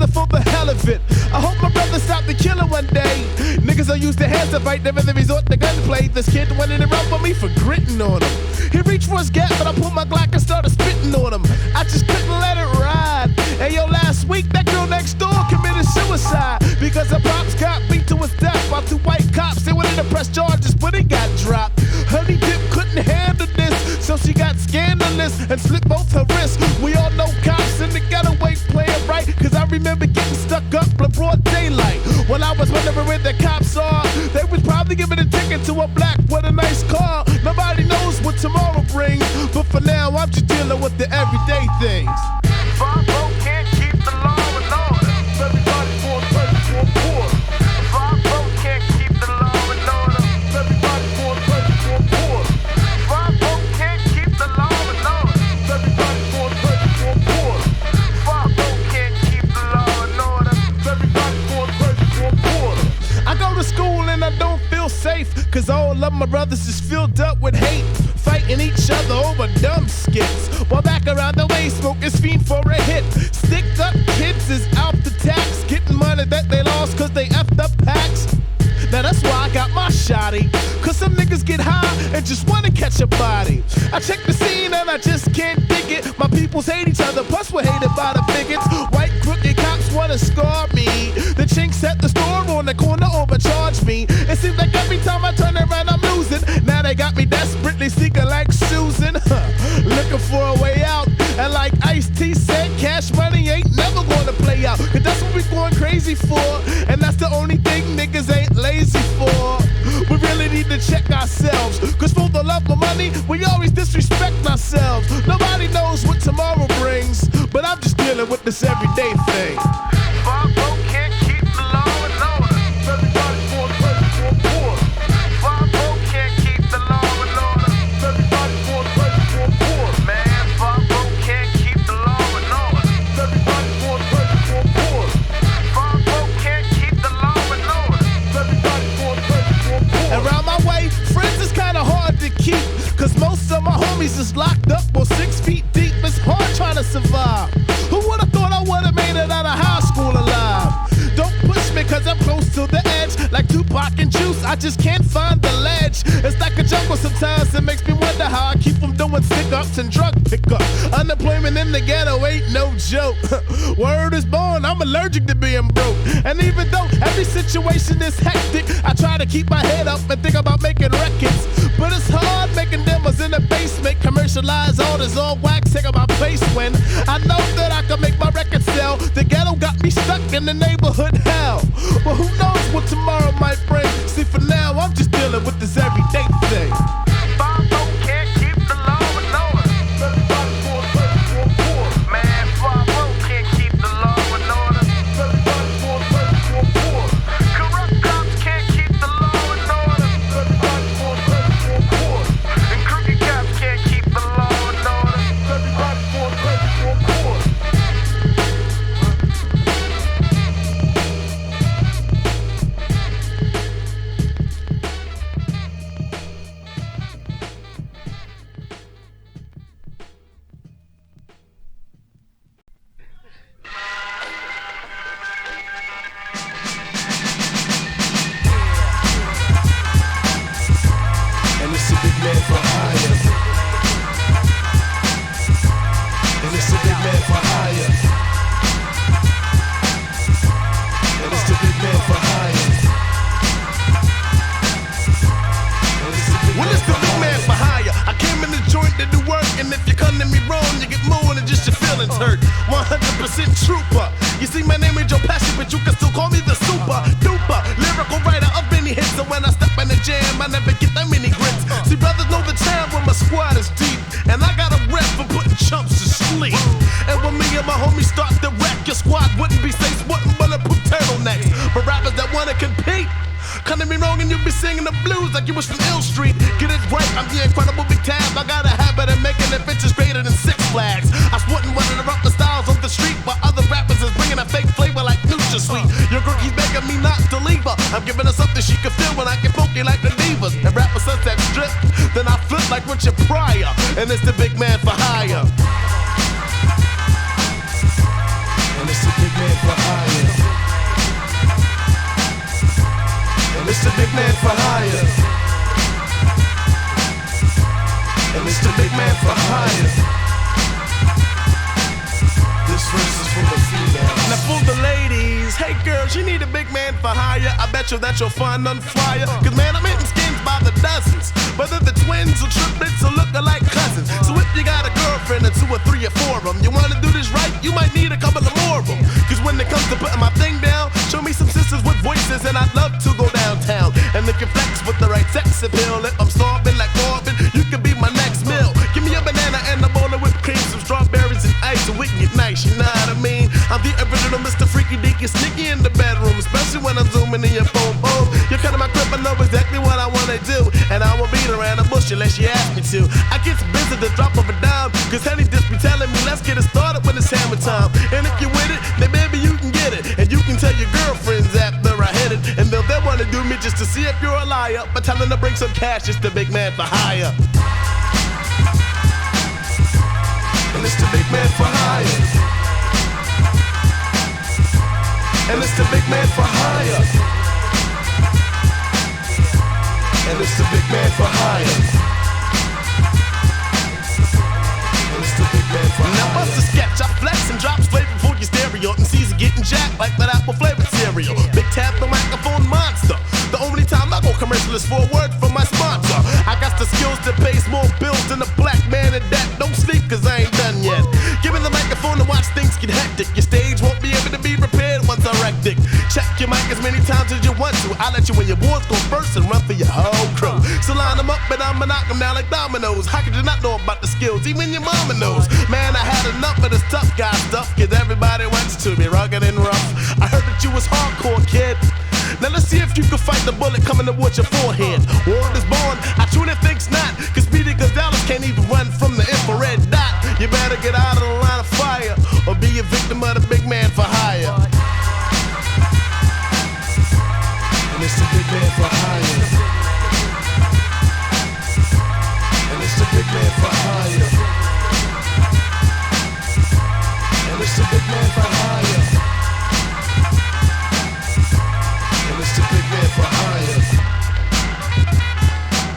it for the hell of it. I hope my brother stopped the killer one day. Niggas don't use their hands to fight, never they resort to gunplay. This kid wanted to run for me for gritting on him. He reached for his gap, but I pulled my Glock and started spitting on him. I just couldn't let it ride. And yo, last week that girl next door committed suicide because her pops got beat to his death by two white cops. They wanted to press charges, but he got dropped. Honey Dip couldn't handle this, so she got scandalous and slipped both her wrists. We all know cops in the getaway playing right, cause I remember getting stuck up in broad daylight. When I was wondering where the cops are, they was probably giving a ticket to a black with a nice car. Nobody knows what tomorrow brings, but for now I'm just dealing with the everyday things. Bravo can't keep the law and order. Everybody's going crazy for a quarter. Bravo can't keep the law and order. Everybody's going crazy for a quarter. Bravo can't keep the law and order. Everybody's going crazy for a quarter. Bravo can't keep the law and order. Everybody's going crazy for a quarter. I go to school and I don't feel safe, cause all of my brothers is filled up with hate, fighting each other over dumb skits. While back around the way, smoking fiend for a hit. Sticked up kids is out the tax, getting money that they lost cause they effed up packs. Now that's why I got my shotty, cause some niggas get high and just wanna catch a body. I check the scene and I just can't dig it. My peoples hate each other, plus we're hated by the bigots. White crooked cops wanna scar me. The chinks at the store on the corner overcharge me. It seems like every time I turn around I'm losing. Now they got me desperately seeking like Susan, looking for a way out. And like Ice-T said, cash money ain't never gonna play out, cause that's what we going crazy for, and that's the only thing niggas ain't lazy for. We really need to check ourselves, cause for the love of money, we always disrespect ourselves. Nobody knows what tomorrow brings, but I'm just dealing with this everyday thing. Bravo can't keep the law and order. Everybody's going crazy for a quarter. Bravo can't keep the law and order. Everybody's going crazy for a quarter. Man, Bravo can't keep the law and order. Everybody's going crazy for a quarter. Bravo can't keep the law and order. Everybody's going crazy for a quarter. Around my way, friends is kinda hard to keep, cause most of my homies is locked up or 6 feet deep. It's hard trying to survive. Who would've thought I would've made it out of high school alive? Don't push me cause I'm close to the edge. Like Tupac and Juice, I just can't find the ledge. It's like a jungle sometimes, it makes me wonder how I keep from doing stick-ups and drug pickup. Unemployment in the ghetto ain't no joke. Word is born, I'm allergic to being broke. And even though every situation is hectic, I try to keep my head up and think about making records. But it's hard making demos in the basement. Commercialized orders, all wax, take my place when I know that I can make my record sell. The ghetto got me stuck in the neighborhood hell. But who knows what tomorrow might bring? See, for now, I'm just dealing with this everyday thing. Bravo can't keep the law and order. Everybody's going crazy for a quarter. Man, Bravo can't keep the law and order. Everybody's going crazy for a quarter. Corrupt cops can't keep the law and order. Everybody's going crazy for a quarter. And crooked cops can't keep the law and order. Everybody's going crazy for a quarter. Hurt, 100% trooper. You see, my name is Joe Passion, but you can still call me the super duper lyrical writer of many hits. So when I step in the jam, I never get that many grits. See, brothers know the time when my squad is deep, and I got a rep for putting chumps to sleep. And when me and my homies start to wreck, your squad wouldn't be safe, wouldn't bulletproof turtlenecks. For rappers that wanna compete, come to me wrong and you be singing the blues like you was from Ill Street. Get it right, I'm the incredible Big Tabb. I got a habit of making it bitches greater than Six Flags. I wouldn't want to rock the styles on the street, while other rappers is bringing a fake flavor like NutraSweet. Your girl keeps begging me not to leave her. I'm giving her something she can feel when I get funky like the divas. And rapper sunset strip, then I flip like Richard Pryor, and it's the big man for hire. And it's the big man for hire. she need a big man for hire. I bet you that you'll find none flyer. Cause man, I'm hitting skins by the dozens. Whether the twins or triplets or look alike cousins. So if you got a girlfriend or 2 or 3 or 4 of them, you wanna do this right, you might need a couple of more of them. Cause when it comes to putting my thing down, show me some sisters with voices and I'd love to go downtown. And they can flex with the right sex appeal. If I'm starving like Corbin, you can be my next meal. Give me a banana and a bowl of whipped cream, some strawberries and ice, and we can get nice, you know what I mean? I'm the original Mr. Freaky Deaky, sneaky in the bedroom, especially when I'm zooming in your phone. Oh, you're cutting my grip, I know exactly what I wanna do, and I won't beat around the bush unless you ask me to. I get busy the drop of a dime, cause honey just be telling me let's get it started when it's hammer time. And if you're with it, then maybe you can get it, and you can tell your girlfriends after I hit it, and they'll wanna do me just to see if you're a liar, but tell them to bring some cash, just the big man for hire. And it's the big man for hire. And it's the big man for hire. And it's the big man for hire. And it's the big man for hire. Now bust a sketch, I flex and drop flavor for your stereo, and C's getting jacked like that apple flavored cereal. Big Tabb, the microphone monster. The only time I go commercial is for a word from my sponsor. I got the skills that pays more bills than a black man, and that don't sleep cause I ain't done yet. Give me the microphone to watch things get hectic. Your stage won't be able to be repaired once I wreck it. Check your mic as many times as you want to. I'll let you when your boards go first and run for your whole crew. So line them up and I'ma knock them down like dominoes. How could you not know about the skills? Even your mama knows. Man, I had enough of this tough guy stuff, cause everybody wants to be rugged and rough. I heard that you was hardcore, kid. Now let's see if you can fight the bullet coming towards your forehead. World is born, I truly think's not, cause Speedy Gonzalez can't even run from the infrared dot. You better get out of the line of fire, or be a victim of the big man for hire. And it's the big man for hire. And it's the big man for hire. And it's the big man for hire. It's the big man for hire.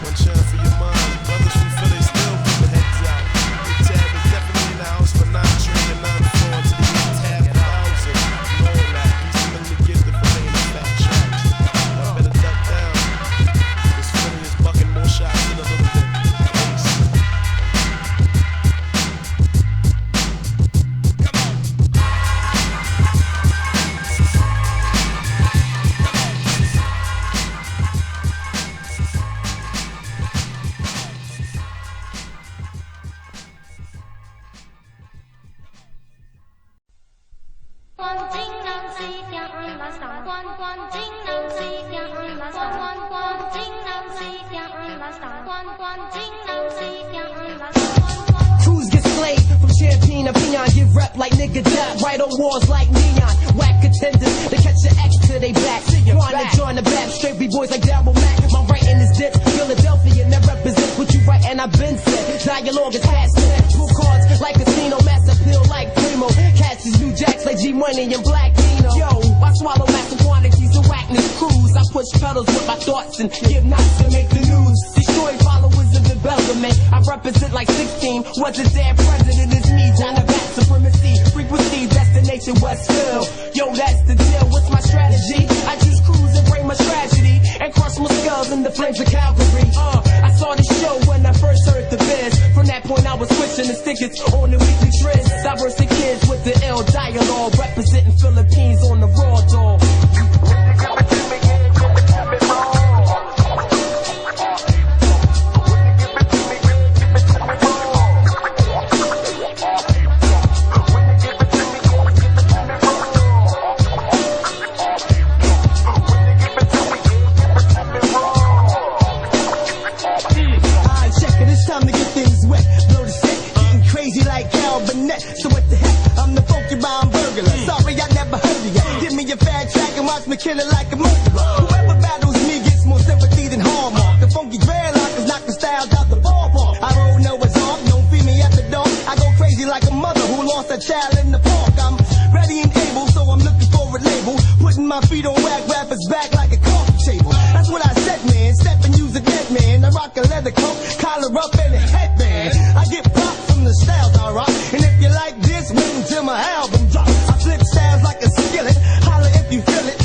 One chance for your mind. Brothers from Philly still put the heads out. The Tabb is definitely in the house for 9 train and 9 floor to the Tabb housing. And all that. He's willing to give the Philly in the fat tracks. Y'all better duck down. This Philly is bucking more shots than a little bit. Crews get slayed from champagne to peon, get rep like nigga dot, right on walls like neon. Whack contenders to catch your ex to they back. Wanna join the back, straight B-boys like Double Mac. My writing is dips, Philadelphia, and that represents what you write, and I've been said. Dialogue is past tense, blue cards like casino, mass appeal like Primo. Cats is new jacks like G-Money and Black Dino. Yo, I swallow massive quantities of whackness crews. I push pedals with my thoughts and give knots to make the news. Destroy followers of development. I represent like 16. Was a damn president, it's me, John the Bat supremacy. Frequency, destination Westville. Yo, that's the deal. What's my strategy? I just cruise and bring my tragedy and crush my skulls in the flames of Calvary. I saw the show when I first heard the biz. From that point, I was switching the stickers on the weekly trips. Diverse the kids with the ill dialogue, representing Philippines on the raw dog. So what the heck, I'm the funky rhyme burglar. Sorry I never heard of ya. Give me a fat track and watch me kill it like a murderer. Whoever battles me gets more sympathy than Hallmark. The funky dreadlockers knock the styles out the ballpark. I don't know what's off, don't feed me at the door. I go crazy like a mother who lost a child in the park. I'm ready and able, so I'm looking for a label. Putting my feet on whack rappers back like a coffee table. That's what I said, man. Step and use a dead man. I rock a leather coat, collar up and a headband. I get pop from the styles I rock. And if you like this, wait until my album drops. I flip styles like a skillet. Holla if you feel it.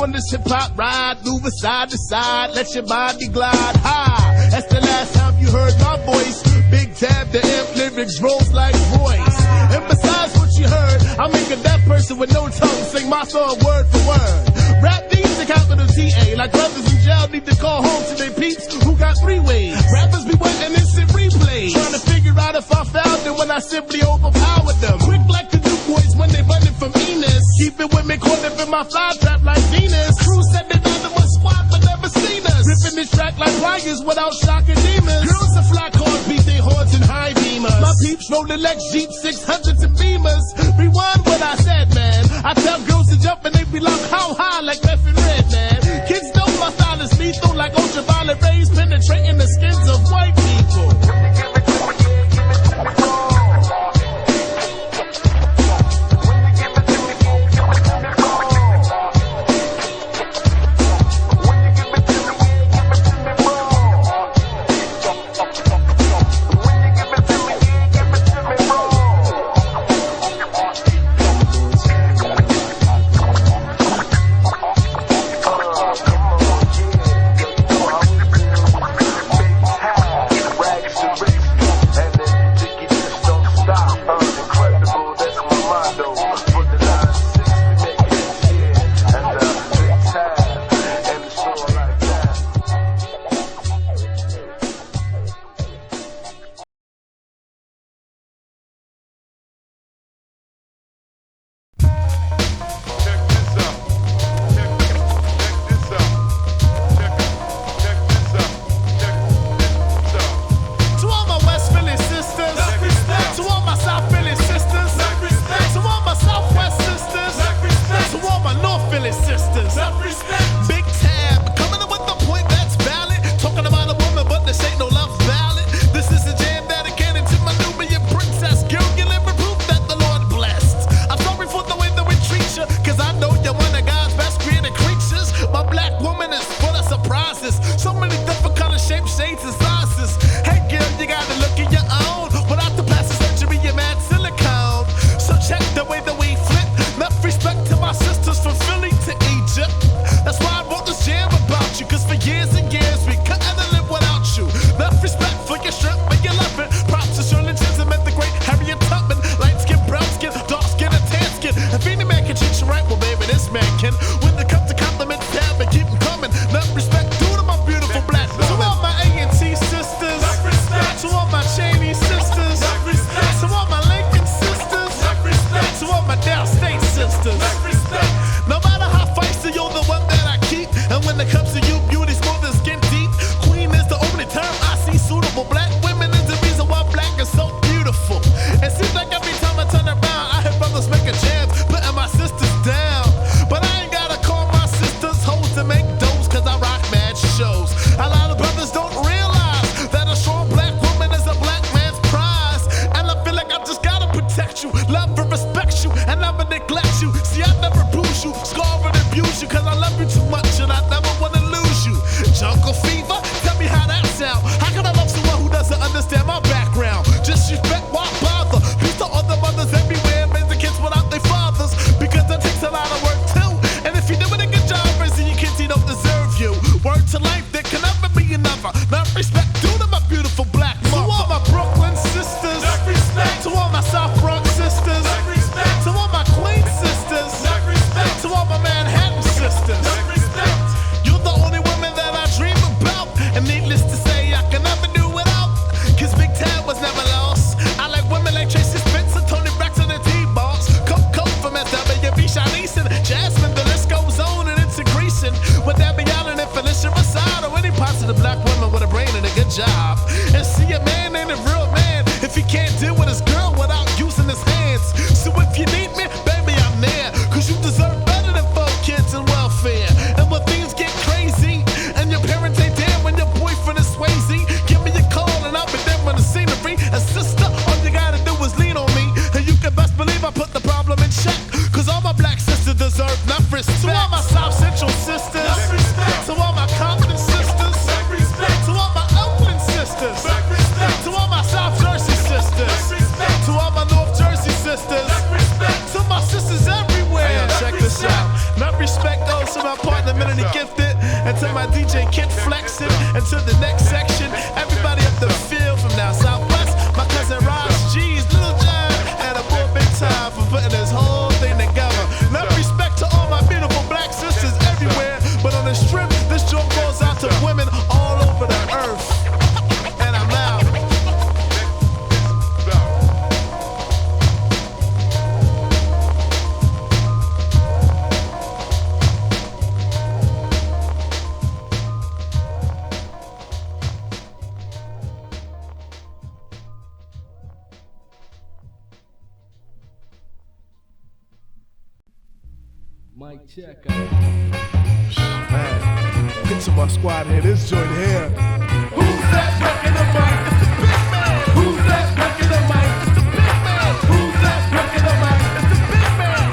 on this hip hop ride, moving side to side, let your body glide high. That's the last time you heard my voice. Big Tabb, the amp lyrics rolls like voice. And besides what you heard, I make a deaf person with no tongue sing my song word for word. Rap needs a capital T-A, like brothers in jail need to call home to their peeps who got three ways. Rappers be waiting instant replays, trying to figure out if I found it when I simply overpowered them. Quick like the new boys when they running from Enos. Keep it with me, caught up in my fly trap like Venus. Crew said they know them was squad but never seen us. Ripping this track like pliers without shocking demons. Girls and fly cars beat their horns and high beamers. My peeps rolling Lex Jeep 600s and Beamers. Rewind what I said, man. I tell girls to jump and they be like how high like left and red, man. Kids know my style is lethal like ultraviolet rays penetrating the skins of white people. To all my North Jersey sisters, gifted. And to my DJ Kid flexing. And to the next section, everybody up the field from down southwest. My cousin Ross G's, Little John, and a boy Big Time for putting this whole thing together. Enough respect to all my beautiful black sisters everywhere. But on the strip, this joke goes out to women all over the earth. And I'm out. Mic check. Man, get to my squad here, this joint here. Who's that wrecking the mic? It's the big man. Who's that wrecking the mic? It's the big man. Who's that wrecking the mic? It's the big man.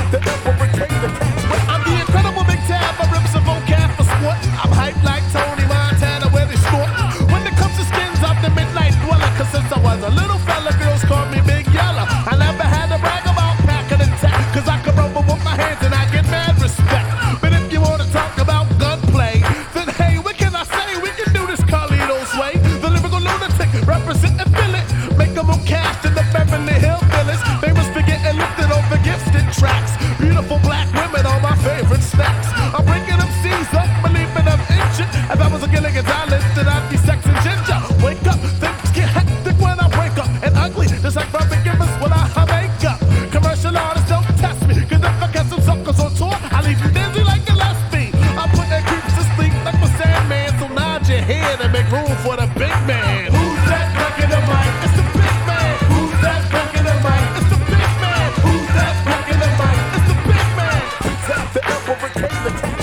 The emperor came to catch. I'm the incredible Big Tabb. I rips a vocab for sport. I'm hyped like Tony Montana where they sport. When it comes to skins, I'm the midnight dweller. Cause since I was a little fella, girls called me Big Yella. I never had to brag about packing and tack. Cause I can rumble with my hands and I get mad respect. But if you wanna talk about gunplay, then hey, what can I say? We can do this Carlito's way. The lyrical lunatic, represent and feel it. Make them all cast in the Beverly Hill Villas. Famous for getting lifted over gifted tracks. Beautiful black women are my favorite snacks. I'm breaking them C's up, believing I'm injured. If I was a Gilligan's Island, then I'd be sex and ginger. Wake up, things get hectic when I wake up. And ugly, just like Robin Gibbons when I make up. Commercial artists don't test me, cause if I get some suckers on tour, I leave you dizzy like Gillespie. I'm putting creeps to sleep like my Sandman, so nod your head and make room for the big man. Who's that wrecking the mic? It's the big man. Who's that wrecking the mic? It's the big man. Who's that wrecking the mic? It's the big man. Tabb the emperor came to catch.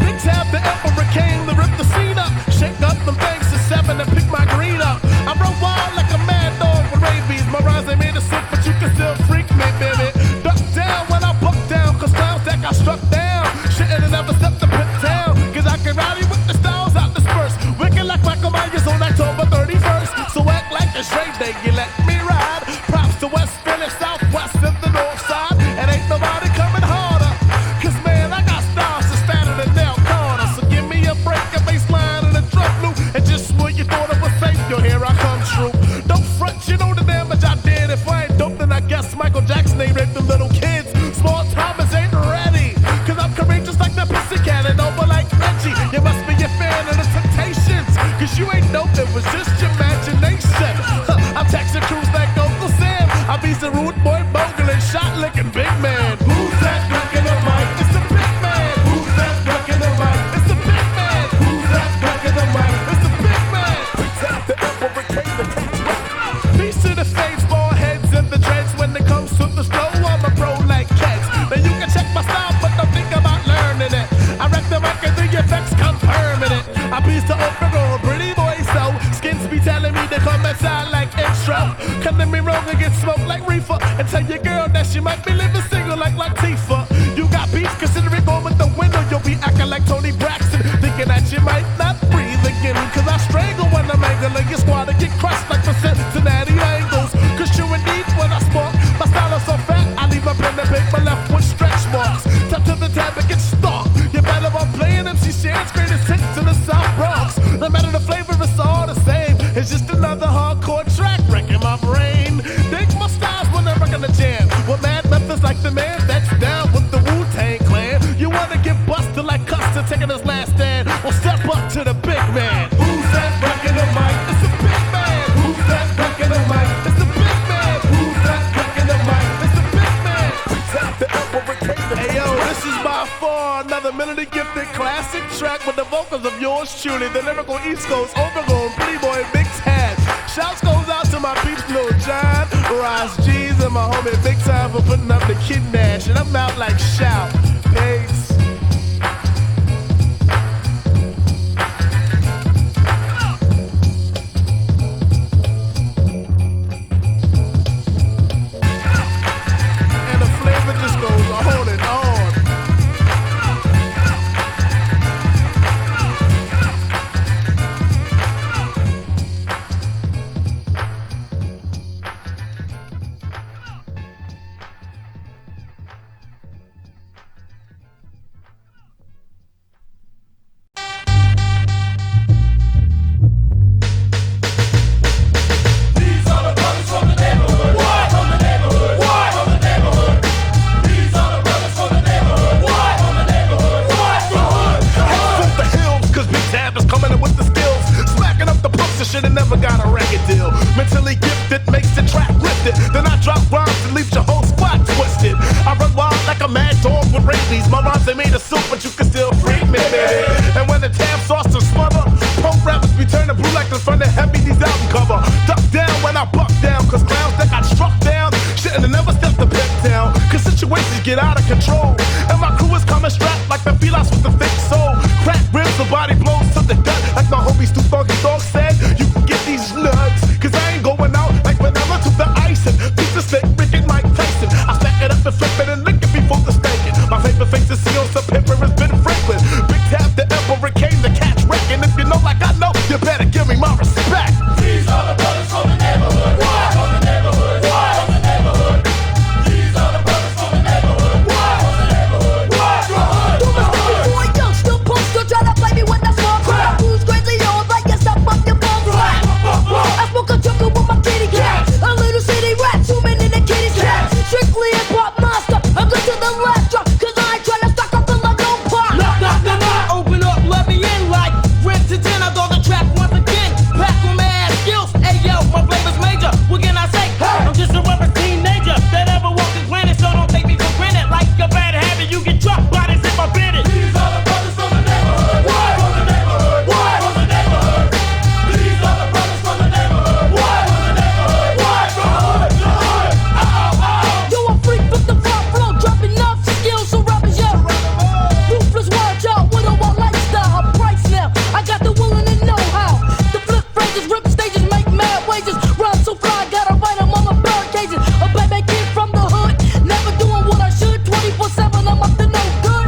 Big Tabb the emperor came to rip the scene up. Shake up them things to 7 and pick my green up. I run wild like a mad dog with rabies. My rhymes ain't made of soup, but you can still freak me, baby. Duck down when I buck down, cause clowns that got struck down. Shouldn't have never stepped to pit town, cause I can rally with the styles out dispersed. Wicked like Michael Myers on October 31st. So act like a straight day, you let me ride. Props to West Philly, Southwest, and the North Side. And ain't nobody coming harder, cause man, I got styles that's fatter than Nell Carter. So give me a break, a bass line, and a drum loop. And just when you thought it was safe, yo, here I come true. Don't front, you know the damage I did. If I ain't dope, then I guess Michael Jackson ain't raped them little kids. Small Thomas ain't ready, cause I'm courageous like the Pussycat and over like Reggie. You must be a fan of the Temptations, cause you ain't dope, it was just your imagination. I'm texting crews like Uncle Sam. I be the rude boy bogling, shot licking big man. Who's that wrecking the mic? It's the big man. Who's that wrecking the mic? It's the big man. Who's that wrecking the mic? It's the big man. Tabb the emperor came to catch. Peace to the fades, ball heads, and the dreads. When it comes to the flow, I'm a pro like Keds. Now you can check my style, but don't think about learning it. I wreck the mic and the effects come permanent. I piece to overgrown pretty boy, so skins be telling me to come and sound like intro. Cutting me wrong and get smoked like reefer. And tell your girl that she might be living single like Latifah. You got beef, considering going with the window. You'll be acting like Tony Braxton, thinking that you might not breathe again. Cause I strangle when I'm angling your squad and get crushed like the Cincinnati Angles. Cause you indeed when I spark, my style is so fat, I leave my pen and paper left with stretch marks. Tap to the tab and get stalked. You better on playing MC Shan's greatest hits in the South Bronx. No matter the flavor, it's all the same. It's just another hardcore track wrecking my brain. Dig my styles when I'm rocking the jam. With mad methods like the man that's down with the Wu-Tang Clan. You wanna get busted like Custer taking his last stand? Well, step up to the big man. Who's that wrecking the mic? It's the big man. Who's that wrecking the mic? It's the big man. Who's that wrecking the mic? It's the big man. Tabb the emperor came to. Hey yo, this is by far another melody gifted classic track with the vocals of yours truly, the lyrical East Coast overgrown pretty boy Big Tabb. Shouts goes out to my peeps, Lil John, Ross G's, and my homie Big Time for putting up the Kid Nash. And I'm out like shout. Peace. And the flavor just goes on and on. I drop rhymes and leave your whole spot twisted. I run wild like a mad dog with rabies. My rhymes they made of soup, but you can still freak me, baby. And when the Tabb starts to smother, punk rappers be turning blue like the front of Heavy D's album cover. Duck down when I buck down, cause clowns that got struck down shouldn't have never stepped the pit down. Cause situations get out of control, and my crew is coming strapped like the Philos with the thick soul. Crack ribs, the body blows to the gut, like my homies Too Funky Dawg said. You can get these nuts, cause I ain't going out like vanilla to the icing. Piece of steak, Rick Mike Tyson. I stack it up and flip it and lick it before the spanking. My favorite face is Seal, some pepper is Ben Franklin. Big Tabb, the emperor came to catch wrecking. If you know like I know, you better give me my respect. These are the brothers from the neighborhood. Why? From the neighborhood. Why? From the neighborhood. These are the brothers from the neighborhood. Why? From the neighborhood. Why? From the hood. You must be boy young, still punk, still try to play me with that small crowd. Who's crazy on like you stop up your phone flat. I smoke a jungle with my kitty cat. A little city rat, 2 men in a kitty's cat. Strictly a pop monster. I go to the left drop, cause I ain't tryna stock up the Lego pop. Knock, knock, knock, knock, open up, let me in like rip to 10, I throw the track once again. Pack on my ass skills, hey yo, my flavor's major. What can I say? Hey, I'm just a rubber teenager that ever walked this planet, so don't take me for granted. Like a bad habit, you get dropped by this if I bend it. These are the brothers from the neighborhood. Why? From the neighborhood. Why? From the neighborhood. These are the brothers from the neighborhood. Why? From the neighborhood. Why? From the hood. The hood. Ow, Yo, I freak with the front flow, dropping off skills, so rappers, yo. Ruthless words, yo, with a wild lifestyle, a price now. I got the will and the know-how. The flip phrases, rip stages, make mad wages. Run so fly, gotta write them on my bird cages. A baby kid from the hood, never doing what I should. 24/7, I'm up to no good.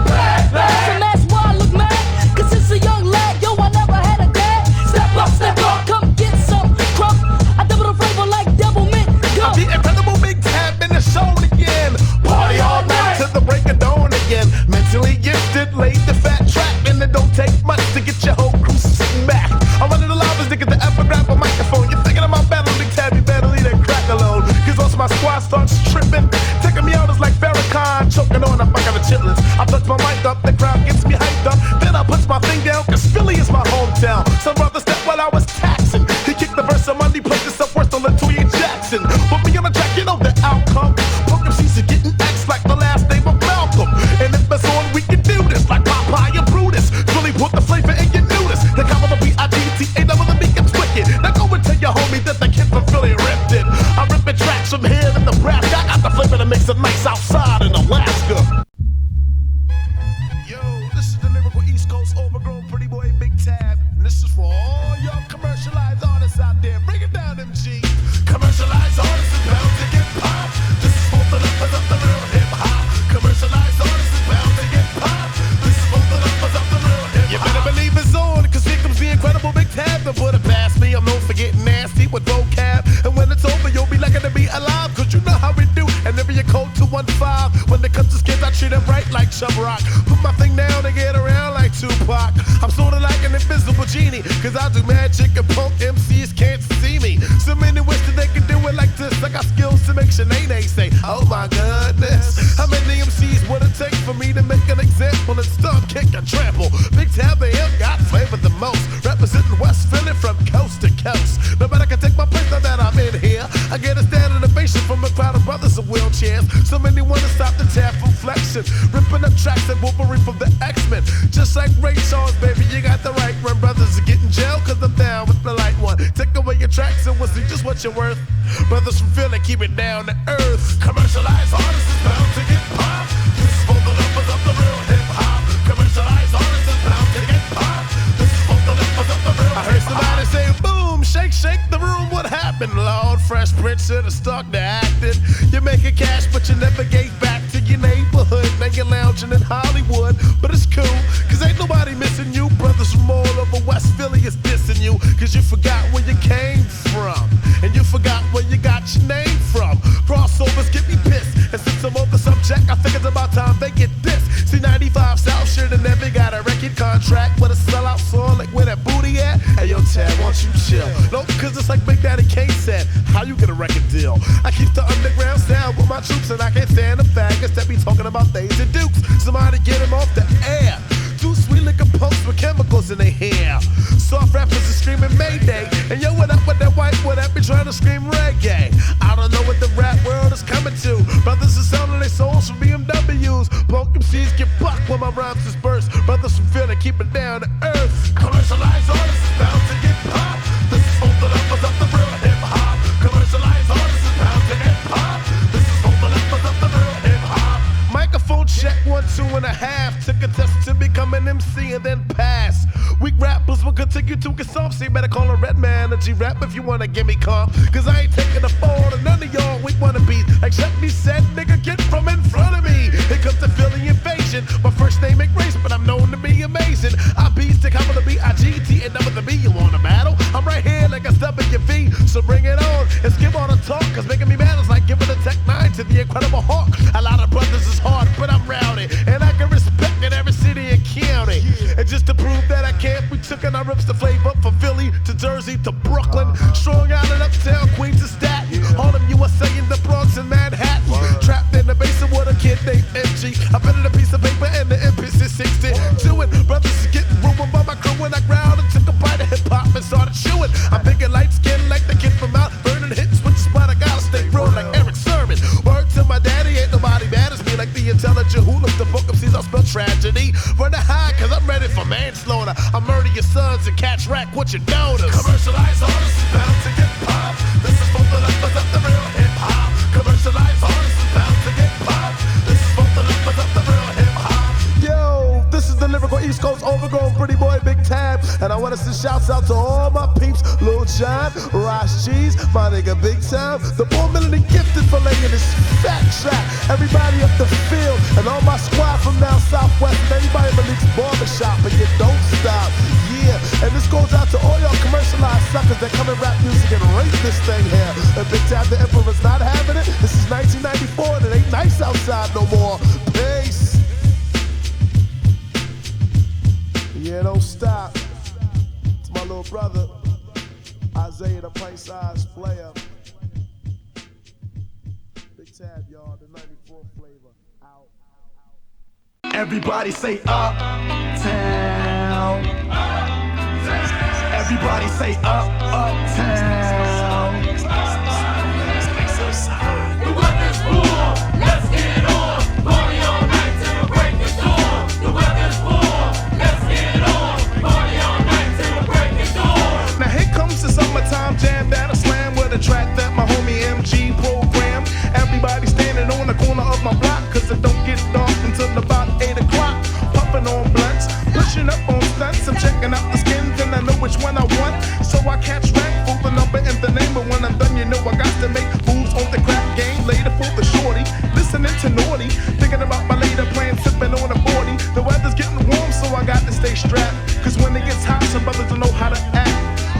And that's why I look mad, cause since a young lad, yo, I never had a dad. Step up, come get some crump. I double the flavor like double mint. Go. The incredible Big Tabb in the show again. Party all night to the break of dawn again. Mentally gifted, laid the fat track, and it don't take much to get your whole crew sitting back. I'm one of the loudest niggas to ever grab a microphone. You're thinking about battle, Big Tabb, you better leave that crack alone. Cause once my squad starts tripping, taking me out is like Farrakhan, choking on a bucket of chitlins. I touch my mic up, the crowd gets me hyped up. Then I put my thing down, cause Philly is my hometown. Some brother stepped while I was taxing. He kicked the verse on Monday, played this up worse than Latoya Jackson. Put me on the track, you know the outcome. Punk MCs are getting X like the last name of Malcolm. And if it's on, we can do this like Popeye and Brutus. Philly put the flavor in your nudist. The capital B-I-G-T-A, double the beat gets wicked. Now go and tell your homie that the kid from Philly ripped it. I'm ripping tracks from here to Nebraska. I got the flavor that makes it nice outside in Alaska. Yo, this is the lyrical East Coast overgrown pretty boy Big Tabb. And this is for all y'all commercialized artists out there. Bring it down, MG. Commercialized artists is bound to get popped. This is for the lovers of the real hip-hop. Commercialized artists is bound to get popped. This is for the lovers of the real hip-hop. You better believe it's on, cause here comes the incredible Big Tabb. Don't put it past me, I'm known for getting nasty with vocab. And when it's over, you'll be lucky to be alive, cause you know how we do. And every year code 215. When it comes to skins, I treat them right like Chub Rock. Put my thing down and get around like Tupac. I'm sorta like an invisible genie, cause I do magic and punk MCs can't see me. So many wish that they could do it like this. I got skills to make Shanae say, oh my goodness. How many MCs would it take for me to make an example and stomp, kick, and trample? Big Tabb AM got flavor the most. Representing West Philly from coast to coast. Nobody can take my place now that I'm in here. I get a standing ovation from a crowd of brothers in wheelchairs. So many wanna stop the Tabb from flexing. Ripping up tracks like Wolverine from the X-Men. Just like Ray Charles, baby, you got the right run. Brothers are getting jail cause I'm down with the light one. Take away your tracks and we'll see just what you're worth. Brothers from Philly, keep it down to earth. Commercialized artists is bound to get popped. This is for the lovers of the real hip-hop. Commercialized artists is bound to get popped. This is for the lovers of the real hip-hop. I heard somebody say, boom, shake, shake the room. What happened, Lord? Fresh Prince should have stuck to acting. You're making cash, but you never gave back to your neighborhood. Now you're lounging in Hollywood, but it's cool, cause ain't nobody missing you. Brothers from all over West Philly is dissing you, cause you forgot where you came from, and you forgot where you got your name from. Crossovers get me pissed, and since I'm on the subject, I think it's about time they get this. See, 95 South should have never got a record contract with a sellout song like where that booty at. Hey yo, Tabb, why don't you chill? No, cause it's like Big Daddy Kane said, how you get a record deal? I keep the underground sound with my troops, and I can't stand the faggots that be talking about Daze and Dukes. Somebody get him off the air. Two sweet looking punks with chemicals in their hair. Soft rappers are screaming Mayday, and yo, what up with that white boy that be trying to scream reggae? I don't know what the rap world 2.5. Took a test to become an MC and then pass. Weak rappers will continue to get some. So you better call a red man a G-rap if you wanna give me comp. Cause I ain't taking the fall to none of y'all weak wannabes. Except me said, nigga, get from in front of me. Here comes the Philly invasion. My first name ain't Grace, but I'm known to be amazing. I beat the capital B-I-G-T and double the B. You wanna battle? I'm right here like a W. So bring it on and skip all the talk. Cause making me mad is like giving a Tech 9 to the Incredible Hawk. A lot of brothers is hard, but I'm rowdy. And I can respect in every city and county. And just to prove that I can't, we took our rips to flavor from Philly to Jersey to Brooklyn. Strong out in uptown, Queens to Staten. Harlem, USA, in the Bronx and Manhattan. Trapped in the basement with a kid named MG. I put in a piece of paper and the MPC 60. Do it, brothers is getting ruined by my crew when I growled and took a bite of hip hop and started chewing. I'm big and light skinned like the kid from out burning hits with the spot. I gotta stay real like Eric Sermon. Word to my daddy, ain't nobody mad as me like the intelligent who looks the book of seas. I'll spell tragedy. Run the high, cause I'm ready for manslaughter. I murder your sons and catch rack what you notice. Commercialized artists is bound to get popped. This is for the lovers of the real hip hop. Commercialized artists is bound to get popped. This is for the lovers of the real hip hop. Yo, this is the lyrical East Coast overgrown pretty boy Big Tabb. And I wanna send shouts out to all my peeps, Lil John, Ross Cheese, my nigga Big Time, the 4 million gifted for laying this fat track. Everybody up the field, and all my squad from down southwest, and everybody in Malik's barbershop, and you don't stop. Yeah, and this goes out to all y'all commercialized suckers that come and rap music and rate this thing here. And Big Tabb the Emperor's not having it. This is 1994, and it ain't nice outside no more. Peace. Yeah, don't stop. It's my little brother, Isaiah the pint-sized player. Big Tabb, y'all, the 94 flavor. Out. Everybody say uptown. Everybody say uptown. The weather's warm, let's get on. Party all night till the break of dawn. The weather's warm, let's get on. Party all night till the break of dawn. Now here comes the summertime jam that I slam with a track that my homie MG programmed. Everybody standing on the corner of my block, cause it don't get dark until about 8 o'clock. Puffing on blunts, pushing up on stunts. I'm checking out the skins and I know which one I want. So I catch rank for the number and the name. But when I'm done, you know I got to make moves on the crap game. Later for the shorty, listening to Naughty. Thinking about my later plan, sipping on a 40. The weather's getting warm, so I got to stay strapped. Cause when it gets hot, some brothers don't know how to act.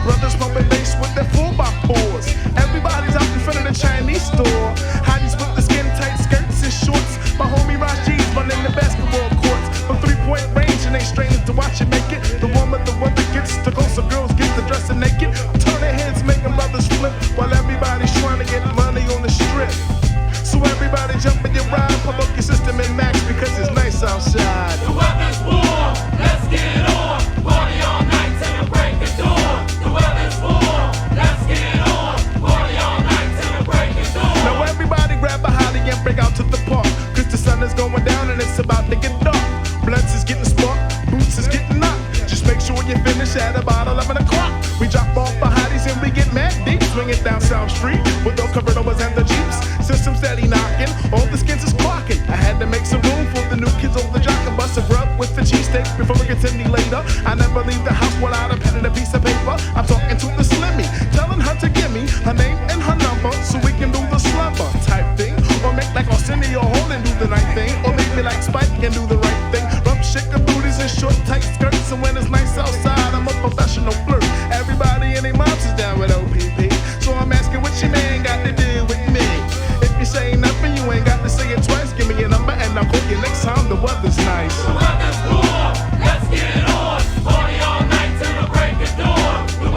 Brothers pumping bass with their 4x4s. Everybody's out in front of the Chinese store. Hotties with the skin tight skirts and shorts. My homie Rasheed's running the basketball courts. From 3-point range and ain't strangers to watch it make it. The warmer the weather gets, the closer girls get to dressing naked. Turn their heads, making brothers flip, while everybody's trying to get money on the strip. So everybody jump in your ride, pump up your system and max because it's nice outside. The weather's warm, let's get on. Party all night till the break of dawn. The weather's warm, let's get on. Party all night till the break of dawn. Now everybody grab a hottie and break out to the park, cause the sun is going down and it's about to get dark. Blunts is getting sparked, boots is getting knocked. Just make sure you finish at about 11 o'clock. We drop off the hotties and we get mad deep. Swing it down South Street with those covered overs and the Jeeps. System steady knocking, all the skins is clocking. I had to make some room for the new kids on the jock and bust a grub with the cheesesteak before we continue later. I never leave the house without a pen and a piece of paper. I'm talking to the Slimmy, telling her to give me her name and her number so we can do the slumber type thing. Or make like Arsenio Hall and do the night thing. Or maybe like Spike and do the right thing. Rump shaker booties and short tight skirts. And when it's nice outside, I'm a professional flirt. Everybody and their moms is down with OPP. So I'm asking what your man got to do with me. If you say nothing, you ain't got to say it twice. Give me your number and I'll call you next time the weather's nice. The weather's warm, let's get on. Party all night till the break of dawn. The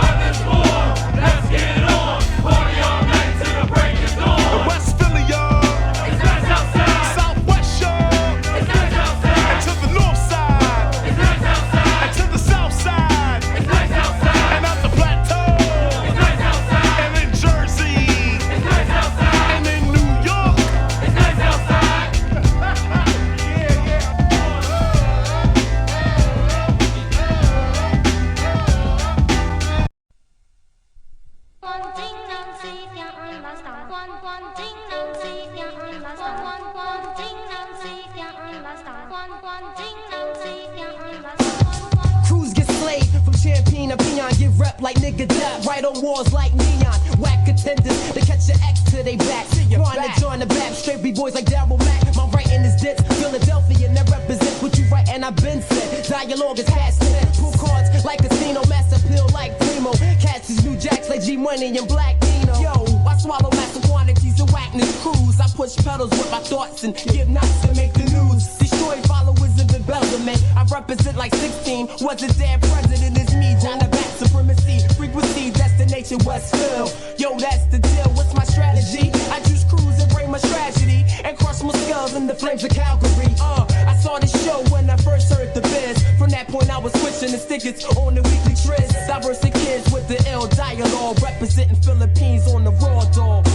champagne, a peon, give rep like nigga Tabb. Right on walls like neon. Whack contenders to catch your ex to they back. Wanna join the back, straight B-boys like Daryl Mack. My writing is Desde Philadelphia, and that represents what you write, and I've been said. Dialogue is past tense. Pull cards like casino, master pill like Primo. Cats is new jacks like G-Money and Black Nino. Yo, I swallow massive quantities of whackness cruise. I push pedals with my thoughts and give knots to make the news. Destroy followers of embezzlement. I represent like 16. Was a damn president, it's me, John the Bat Supremacy. Frequency, destination Westville. Yo, that's the deal. What's my strategy? I choose cruise and bring my tragedy and crush my skulls in the flames of Calgary. I saw the show when I first heard the biz. From that point, I was switching the stickers on the weekly tryst. Diverse kids with the ill dialogue, representing Philippines on the raw dog.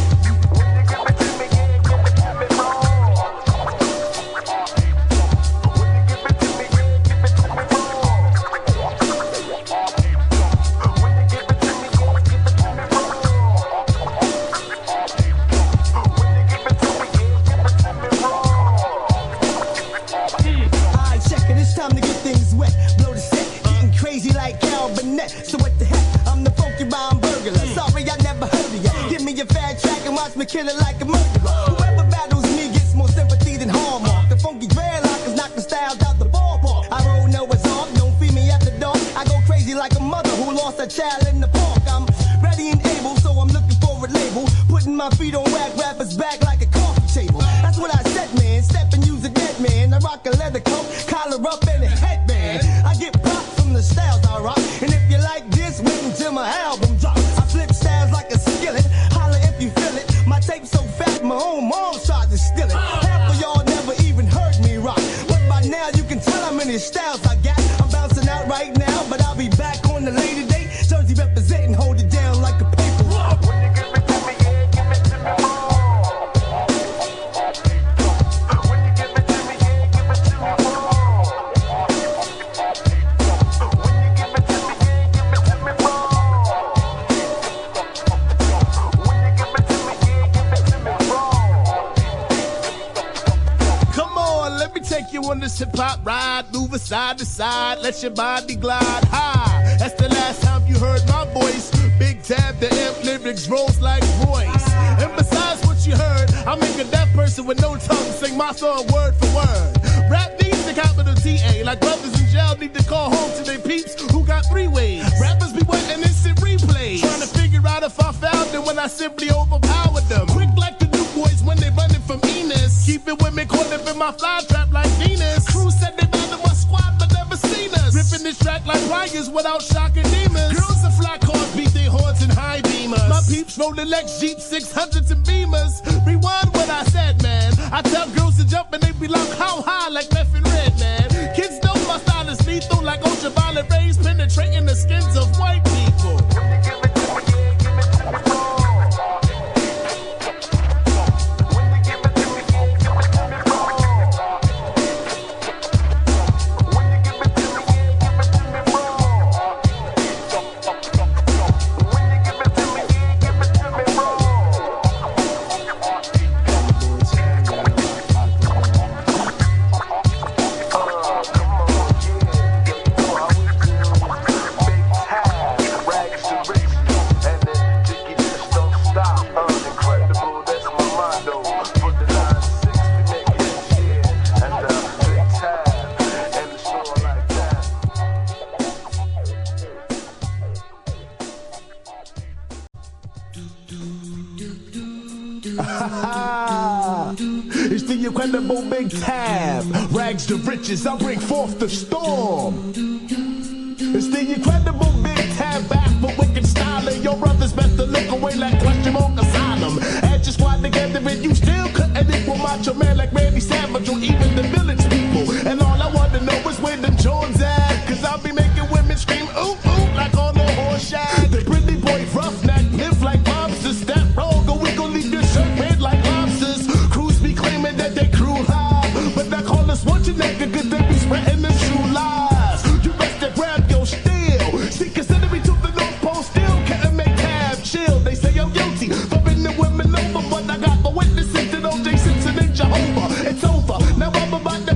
So what the heck, I'm the funky rhyme burglar. Sorry I never heard of ya. Give me your fat track and watch me kill it like a murderer. Whoever battles me gets more sympathy than Hallmark. The funky dreadlockers knock the styles out the ballpark. I roll Noah's Ark, don't feed me after dark. I go crazy like a mother who lost a child in the park. I'm ready and able, so I'm looking for a label. Putting my feet on whack rappers' back like a coffee table. That's what I said, man. Step and use a dead man. I rock a leather coat, collar up and a headband. I get props from the styles I rock. And if you like this, wait until my album drops. I flip styles like a skillet. Holla if you feel it. My tape's so fat, my own mom tried to steal it. Half of y'all never even heard me rock. But by now you can tell how many styles I got. I'm bouncing out right now, but I'll be back on the later date. Jersey representing, hold it down like a paper rock. When you give it to me, yeah, give it to me raw. When you give it to me, yeah, give it to me raw. Take you on this hip-hop ride, move it side to side, let your body glide high. That's the last time you heard my voice. Big Tabb, the amp lyrics rolls like Royce. And besides what you heard, I make a deaf person with no tongue sing my song word for word. Rap needs the capital T-A, like brothers in jail need to call home to their peeps who got three ways. Rappers be waiting instant replays, trying to figure out if I found them when I simply overpowered them. Quick like the new boys when they running from Enos. Keep it with me caught up in my fly trap like Venus. Crew said they rather my squad but never seen us. Ripping this track like wires without shocking demons. Girls in fly cars beat their horns and high beamers. My peeps rolling Lex, Jeep 600s and Beamers. Rewind what I said, man. I tell girls to jump and they be like how high like Meth and Red, man. Kids know my style is lethal like ultraviolet rays penetrating the skins of white people. It's the incredible Big Tabb, rags to riches, I bring forth the storm. It's the incredible Big Tabb, back for wicked styling. Your brothers best to look away like question mark asylum. Add your squad together and you still couldn't equal Macho Man like Randy Savage or even the Village People. And all I want to know is where them Jones at, cause I'll be making women scream ooh ooh like on the horse shag. The pretty boy roughneck live like mobsters, step wrong or we gon' leave your shirt red like lobsters. Crews be claiming that they crew high, but I call us watching nigga cause they be spreading the true lies. You best to grab your steel. See, consider me to the North Pole, still can't make Tabb chill. They say I'm guilty for bending women over, but I got my witnesses to OJ Simpson and Jehovah. It's over, now I'm about to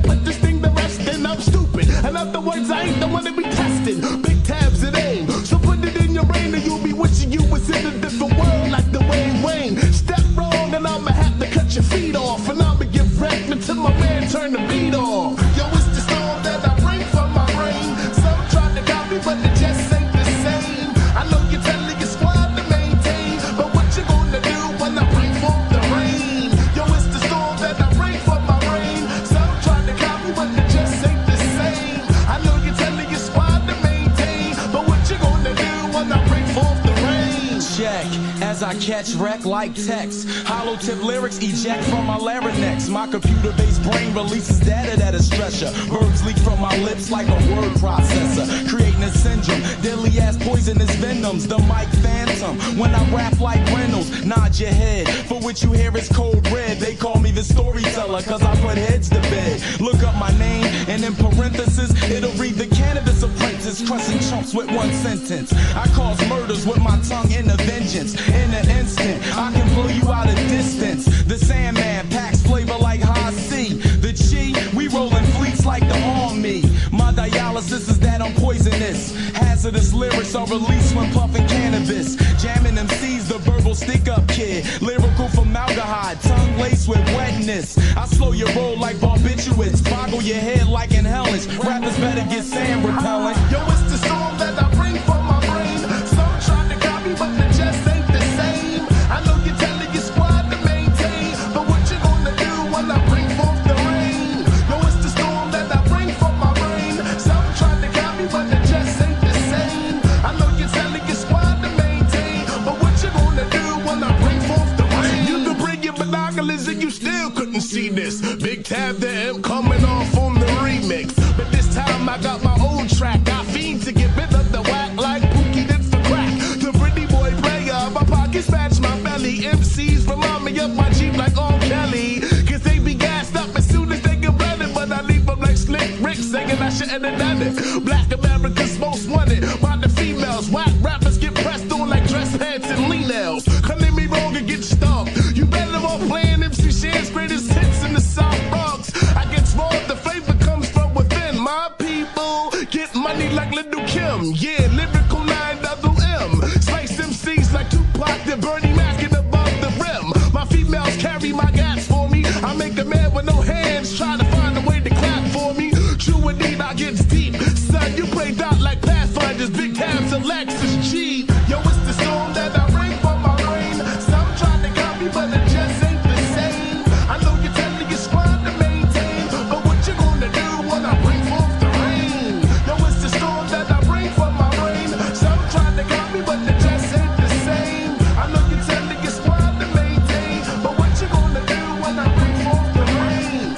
get your feet off, and I'ma get wrecked until my man turn the beat off. Yo, it's the storm that I bring from my brain. Some try to copy, but it just ain't the same. I know you're telling your squad to maintain, but what you gonna do when I bring forth the rain? Yo, it's the storm that I bring from my brain. Some try to copy, but it just ain't the same. I know you're telling your squad to maintain, but what you gonna do when I bring forth the rain? Check as I catch wreck like text. Hollow tip lyrics eject from my larynx. My computer-based brain releases data that is pressure. Verbs leak from my lips like a word processor, creating a syndrome. Deadly ass poisonous venoms. The mic phantom. When I rap like Reynolds, nod your head. For what you hear is code red. They call me the storyteller, cause I put heads to bed. Look up my name, and in parentheses, it'll read the cannabis apprentice, crushing chumps with one sentence. I cause murders with my tongue in a vengeance. In an instant, I can blow you out of distance. The Sandman packs flavor like high C. The Chi, we rolling fleets like the army. My dialysis is that I'm poisonous. Hazardous lyrics are released when puffing cannabis. Jamming MCs, the verbal stick-up kid. Lyrical formaldehyde, tongue laced with wetness. I slow your roll like barbiturates. Boggle your head like in hellish. Rappers better get sand repellent. Yo, it's the storm that I bring from my brain. Some try to copy, but it just ain't the same. I know you're telling your squad to maintain, but what you gonna do when I bring forth the rain? Yo, it's the storm that I bring from my brain. Some try to copy, but it just ain't the same. I know you're telling your squad to maintain, but what you gonna do when I bring forth the rain? You could bring your binoculars and you still couldn't see this. Big Tabb the M coming off on the remix, but this time I got my own track. I fiend to get rid of the whack like Pookie did for crack. The pretty boy player, my pockets match my belly. MCs remind me of my Jeep like on Kelly, cause they be gassed up as soon as they get blended, but I leave them like Slick Rick singing I shouldn't have done it. Black America's most wanted by the females. Whack rappers get pressed on like dress pants and lean nails. Come leave me wrong and get stumped. You better off playing MC Shan's greatest hits in the South Bronx. I get small, the flavor comes from within. My people get money like Little Kim. Yeah, lyrical 9MM. Slice MCs like Tupac, the Bernie Mac and above the rim. My females carry my gas for me. I make a man with no hands try to find a way to clap for me. True indeed, I get deep. Son, you played out like Pathfinders, big tabs, and Lexus G. Yo, it's the storm that I bring from my brain. Some try to copy, but it just ain't the same. I know you're telling your squad to maintain, but what you gonna do when I bring forth the rain? Yo, it's the storm that I bring from my brain. Some try to copy, but it just ain't the same. I know you're telling your squad to maintain, but what you gonna do when I bring forth the rain?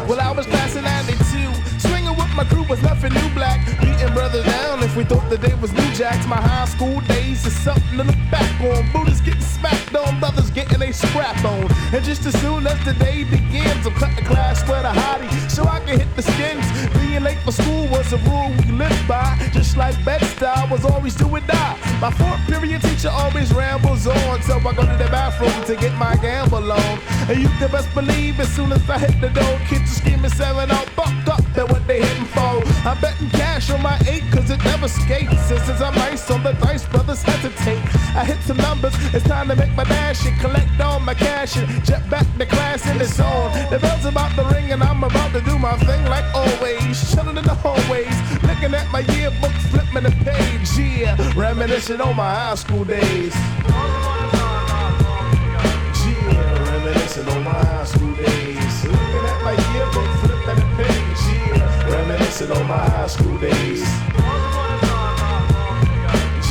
Well, I was passing 92, swinging with my crew was nothing new black. Beating brothers down if we thought the day was new jacks. My high school days is something to look back on. Buddhists getting smacked on, brothers getting a scrap on. And just as soon as the day begins, I'm cutting class with a hottie so I can hit the skins. Being late for school was a rule we lived by. Just like Bed-Stuy was always do or die. My fourth period teacher always rambles on, so I go to the bathroom to get my gamble on. And you can best believe as soon as I hit the door, kids are screaming 7 out, fucked up at what they hitting for. I'm betting cash on my 8 cause it never skates. Since I'm ice on the dice, brothers hesitate. I hit some numbers, it's time to make my dash and collect all my cash and jet back to class and it's on. The bell's about to ring and I'm about to do my thing like always. Chilling in the hallways, looking at my yearbook, flipping the page. Yeah, reminiscing on my high school days. Yeah, reminiscing on my high school days. Looking at my yearbook, flipping the page. Yeah, reminiscing on my high school days.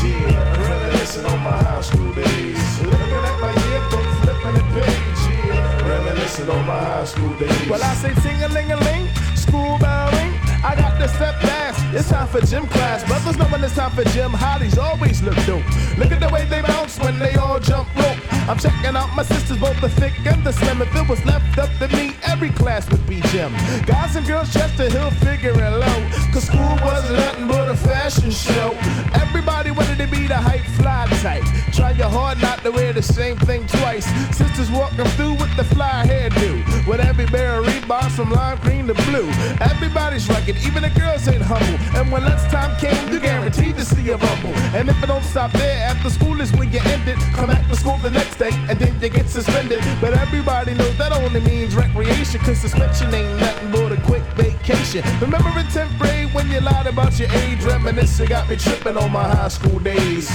Yeah, reminiscing on my high school days. Looking at my yearbook, flipping the page. Yeah, reminiscing on my high school days. Well, I say ting-a-ling-a-ling, school bell ring. I got to step fast. It's it's time for gym class. Brothers know when it's time for gym. Hotties always look dope. Look at the way they bounce when they all jump rope. I'm checking out my sisters, both the thick and the slim. If it was left up to me, every class would be gym. Guys and girls, Chester Hill figuring low. Cause school wasn't nothing but a fashion show. Everybody wanted to be the hype fly type. Try your hard not to wear the same thing twice. Sisters walking through with the fly hairdo. With every pair of Reeboks from lime green to blue. Everybody's rugged, even the girls ain't humble. And when lunchtime came, you guaranteed to see a rumble. And if it don't stop there, after school is when you end it. Come back to school the next day, and then you get suspended. But everybody knows that only means recreation. Cause suspension ain't nothing but a quick vacation. Remember in 10th grade when you lied about your age? Reminiscing got me tripping on my high school days.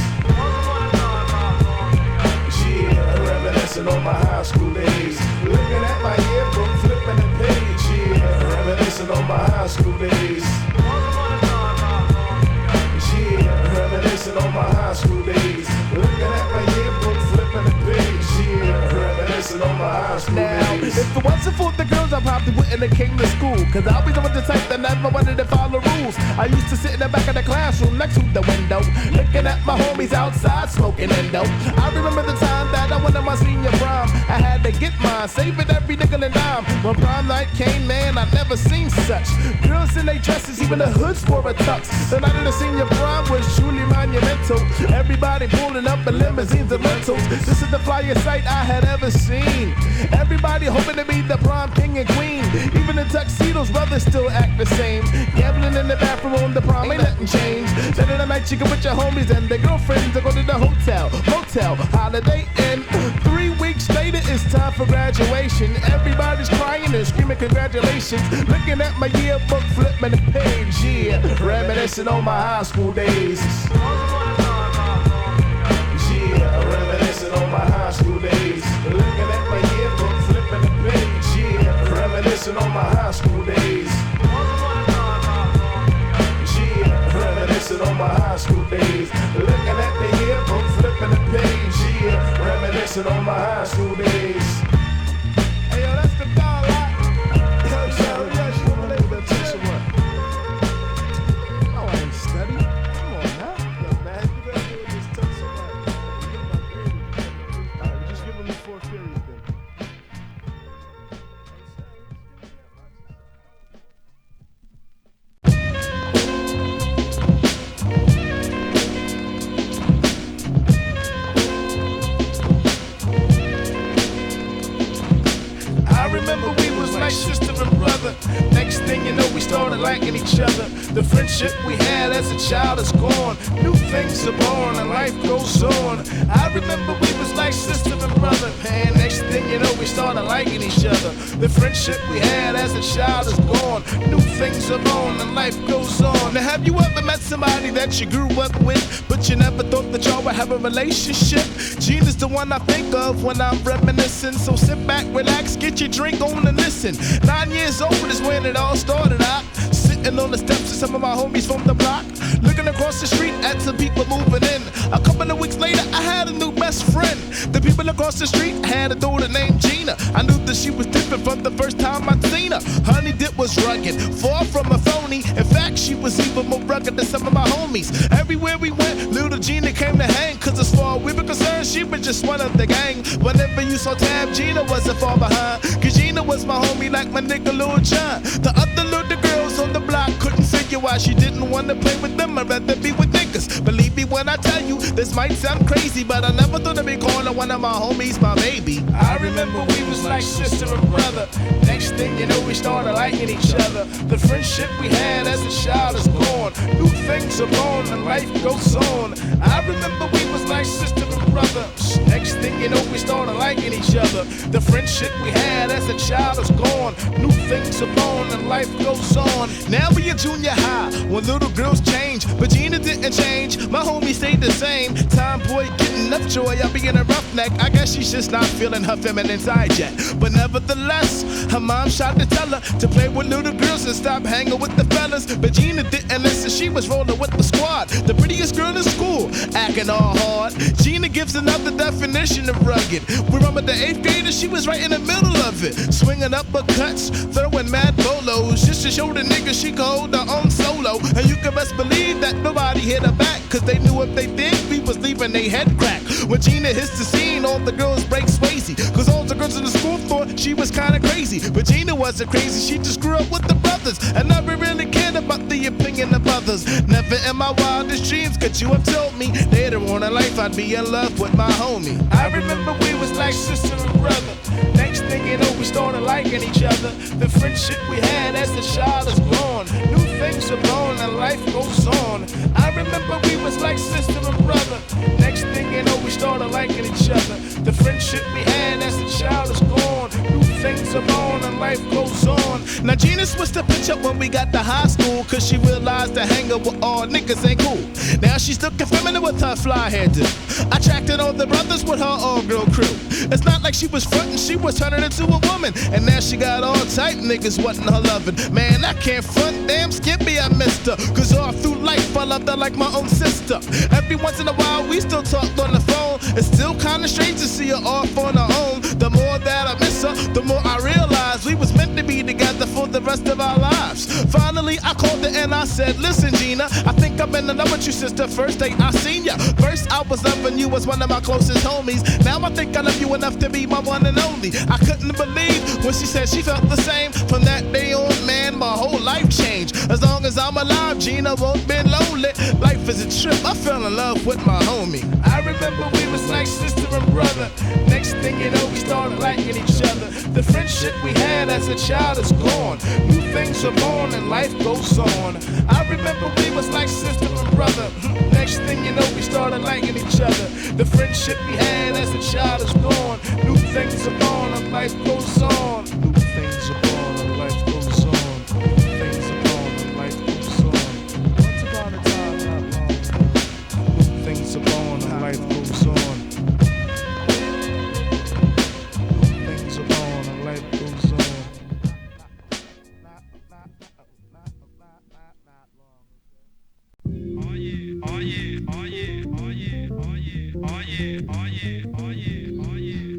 Yeah, reminiscing on my high school days. Looking at my yearbook, flipping the page. Yeah, reminiscing on my high school days. Yeah, reminiscing on my high school days. Looking at my yearbook, flipping the page. Yeah, reminiscing on my high school days. If it wasn't for the girls, I probably wouldn't have came to school. Cause I was the type that never wanted to follow rules. I used to sit in the back of the classroom next to the window, looking at my homies outside smoking endo. I remember the time that I went to my senior prom. I had to get mine, saving every nickel and dime. When prom night came, man, I never seen such. Girls in their dresses, even the hoods wore a tux. The night of the senior prom was truly monumental. Everybody pulling up in limousines and rentals. This is the flyest sight I had ever seen. Everybody hoping to be the prom king and queen. Even in tuxedos, brothers still act the same. Gambling in the bathroom on the prom, ain't nothing changed. Then in the night you go with your homies and their girlfriends to go to the hotel, motel, holiday inn. 3 weeks later, it's time for graduation. Everybody's crying and screaming congratulations. Looking at my yearbook, flipping the page, yeah, reminiscing on my high school days. Yeah, reminiscing on my high school days. Looking at my yearbook, flipping the page, yeah, reminiscing on my high school days. Yeah, reminiscing on my high school days. Looking at the yearbook, flipping the page, yeah, reminiscing on my high school days. Hey, yo, that's the Dawg. Yo, you want to make attention one? Oh, I ain't study. Come on now. Yo, man, you better do it, just tell somebody. Alright, just give them the 4 periods then. I remember we was like sister and brother. Next thing you know, we started liking each other. The friendship we had as a child is gone. New things are born and life goes on. I remember we was like sister and brother. And next thing you know, we started liking each other. The friendship we had as a child is gone. New things are born and life goes on. Now have you ever met somebody that you grew up with, but you never thought that y'all would have a relationship? Gina's the one I think of when I'm reminiscing. So sit back, relax, get your drink on and listen. 9 years old is when it all started out. Sitting on the steps of some of my homies from the block, looking across the street at some people moving in. A couple of weeks later, I had a new best friend. The people across the street had a daughter named Gina. I knew that she was different from the first time I'd seen her. Honey dip was rugged, far from a phony. In fact, she was even more rugged than some of my homies. Everywhere we went, little Gina came to hang. Cause as far as we were concerned, she was just one of the gang. Whenever you saw Tabb, Gina wasn't far behind. Cause Gina was my homie like my nigga Lil John. The other little girls on the block couldn't figure why she didn't want to play with them. I'd rather be with niggas. Believe me when I tell you, this might sound crazy, but I never thought I'd be calling one of my homies my baby. I remember we was like sister and brother. Next thing you know, we started liking each other. The friendship we had as a child is gone. New things are born and life goes on. I remember we was like sister and brother. Next thing you know, we started liking each other. The friendship we had as a child is gone. New things are born and life goes on. Now we in junior high, when little girls change, but Gina didn't change. My homie stayed the same. Time boy getting enough joy, I'll be in a roughneck. I guess she's just not feeling her feminine side yet. But nevertheless, her mom tried to tell her to play with little girls and stop hanging with the fellas. But Gina didn't listen, she was rolling with the squad. The prettiest girl in school, acting all hard. Gina gives another definition of rugged. We remember the 8th grader, she was right in the middle of love it. Swinging uppercuts, throwing mad bolos, just to show the niggas she could hold her own solo. And you can best believe that nobody hit her back, cause they knew if they did, we was leaving they head cracked. When Gina hits the scene, all the girls break Swayze, cause all the girls in the school thought she was kinda crazy. But Gina wasn't crazy, she just grew up with the brothers and never really cared about the opinion of others. Never in my wildest dreams could you have told me later on in life I'd be in love with my homie. I remember we was like sister and brother. Next thing you know, we started liking each other. The friendship we had as the child is gone. New things are born and life goes on. I remember we was like sister and brother. Next thing you know, we started liking each other. The friendship we had as the child is gone. New things are born and life goes on. Now Gina switched the pitch up when we got to high school, cause she realized that hanging with all niggas ain't cool. Now she's looking feminine with her fly hairdo. I attracted all the brothers with her all-girl crew. It's not like she was frontin', she was turning into a woman. And now she got all type niggas wanting her lovin'. Man, I can't front, damn Skippy, I missed her. Cause all through life I loved her like my own sister. Every once in a while we still talked on the phone. It's still kinda strange to see her off on her own. The more that I miss her, the more I realize we was meant to be together for the rest of our lives. Finally I called her and I said, listen Gina, I think I'm in love with you sister. First day I seen ya, first I was loving you as one of my closest homies. Now I think I love you enough to be my one and only. I couldn't believe when she said she felt the same. From that day on, man, my whole life changed. As long as I'm alive, Gina won't be lonely. Life is a trip, I fell in love with my homie. I remember we was like sister and brother. Next thing you know, we started liking each other. The friendship we had as a child is gone. New things are born and life goes on. I remember we was like sister and brother. Next thing you know, we started liking each other. The friendship we had as a child is gone. New things are born and life goes on. New things are born and life goes on. New things are born and life goes on. Once upon a time, not long. New things are born and life goes on. New things are born and life goes on. Oh yeah, oh yeah, oh yeah, oh yeah, oh yeah, oh yeah, oh yeah, oh yeah, oh yeah,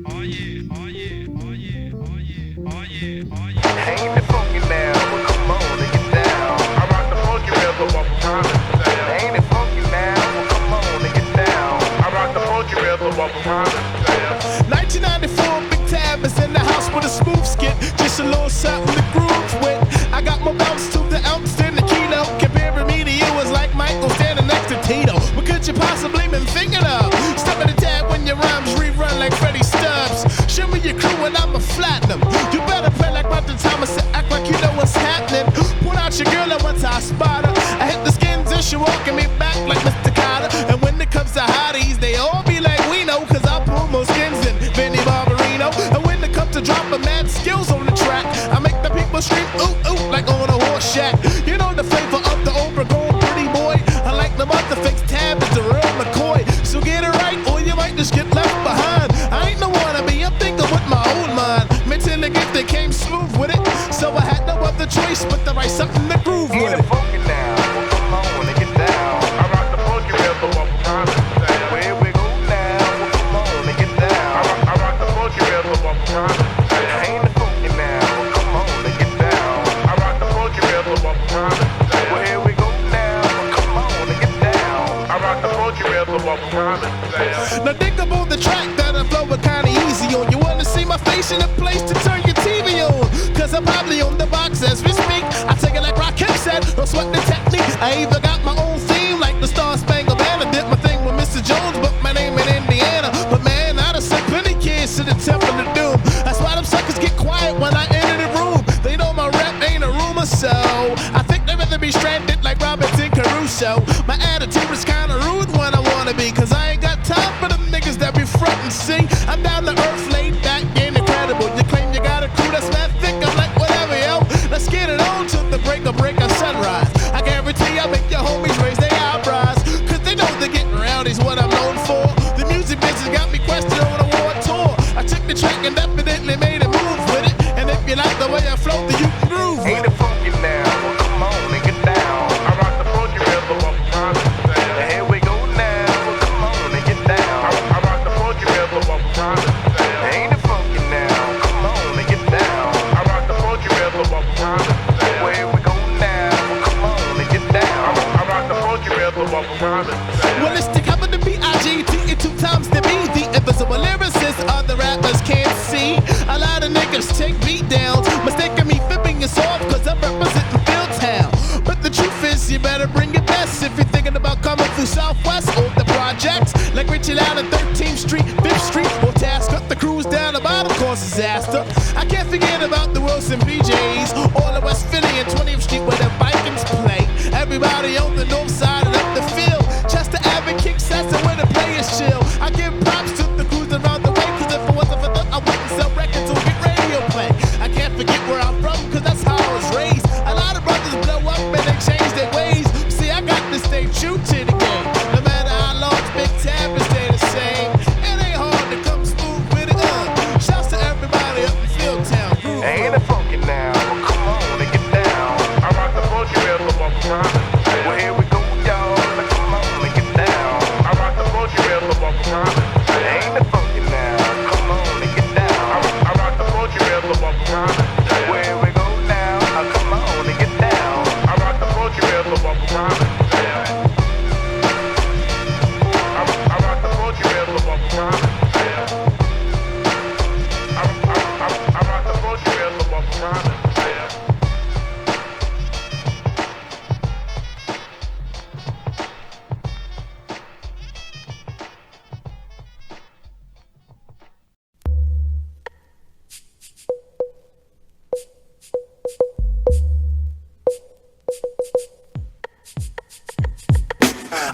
oh yeah, oh yeah, oh yeah, oh yeah, oh yeah, oh yeah. Ain't the funky now, well, come on and get down. I rock the funky rhythm off of Commercialized. Ain't it funky now, well, come on and get down. I rock the funky rhythm off of Commercialized. 1994, Big Tabb is in the house with a smooth skit. Just a little something to groove with. I got my bounce to the ounce in the kilo. Comparing me to you is like Michael standing next to Tito. What could you possibly been thinking of? Stepping the tab when your rhymes rerun like Freddie Stubbs. Show me your crew and I'ma flatten them. You better play like Martin Thomas and act like you know what's happening. Point out your girl and once I spot her, I hit the skins and she walking me back like Mr. Carter. And when it comes to hotties, they all be like we know, cause I pull more skins than Vinny Barbarino. And when it comes to dropping mad skills on the track, I make the people scream ooh ooh like on a horse shack. You know the flavor of the overgrown pretty boy. I like the mother fix Tabb is the real McCoy. So get it right or you might just get left behind. I ain't no wannabe, I'm thinking with my old mind. Mentally gifted came smooth with it, so I had no other choice but to write something to groove with Ain't it. it funky now, well, come on and get down. I rock the funky rhythm off of Commercialized. Where we go now, well, come on and get down. I rock the funky rhythm off of Commercialized. Ain't it funky now, well, come on and get down. I rock the funky rhythm off of Commercialized. Where we go now, well, come on and get down. I rock the funky rhythm off of Commercialized. Now think about the track that I'm flowing kinda easy on. You wanna see my face in a place to turn your TV on? Cause I'm probably on the box as we speak. I take it like Rakim said, don't sweat the technique. I even got my own theme like the Star Spangled Banner. Did my thing with Mr. Jones, but my name in Indiana. But man, I done sent plenty kids to the Temple of Doom. That's why them suckers get quiet when I enter the room. They know my rap ain't a rumor, so I think they'd rather be stranded like Robinson Crusoe. My attitude is kinda rude when I wanna be, cause I ain't got time for them niggas that be frontin'. See, I'm down to earth, laid back, ain't incredible. You claim you got a crew that's mad thick, I'm like whatever, yo. Let's get it on till the break of sunrise. I guarantee I'll make your homies raise their eyebrows, cause they know they're getting rowdy's what I'm known for. The music business got me questioned on a war tour. I took the track and definitely made a move with it. And if you like the way I flow, then you can groove with Ain't it. it funky now, well, come on and get down. I rock the funky rhythm off of Commercialized. Here we go now, well, come on and get down. I rock the funky rhythm off of Commercialized. Ain't it funky now, come on and get can't see. A lot of niggas take beat downs, mistaking me fibbing is off cause I'm representing Philtown. But the truth is, you better bring your best if you're thinking about coming through Southwest or the projects. Like Richard out at 13th Street, 5th Street, or task up the cruise down the bottom cause disaster. I can't forget about the Wilson BJs, all the West Philly and 20th Street where the Vikings play. Everybody on the north side and up the field. Chester Avenue kick sets and where the players chill. I give props to the crews around the way, cause if it wasn't for them, I wouldn't sell records or get radio play. I can't forget where I'm from, cause that's how I was raised. A lot of brothers blow up and they change their ways. See, I got to stay true to the game. No matter how large, big Tabb is stay the same. It ain't hard to come smooth with it. Shouts to everybody up in Fieldtown. Ain't it funky now? Well, come on and get down. I rock the funky rhythm of time. Well, here we go, y'all. Now come on and get down. I rock the funky rhythm of time. Ain't it funky now? Come on and get down. I rock the funky rhythm of time. Well, here we go now. Come on and get down. I rock the funky rhythm of time. I rock the funky rhythm of time. I rock the funky rhythm of time.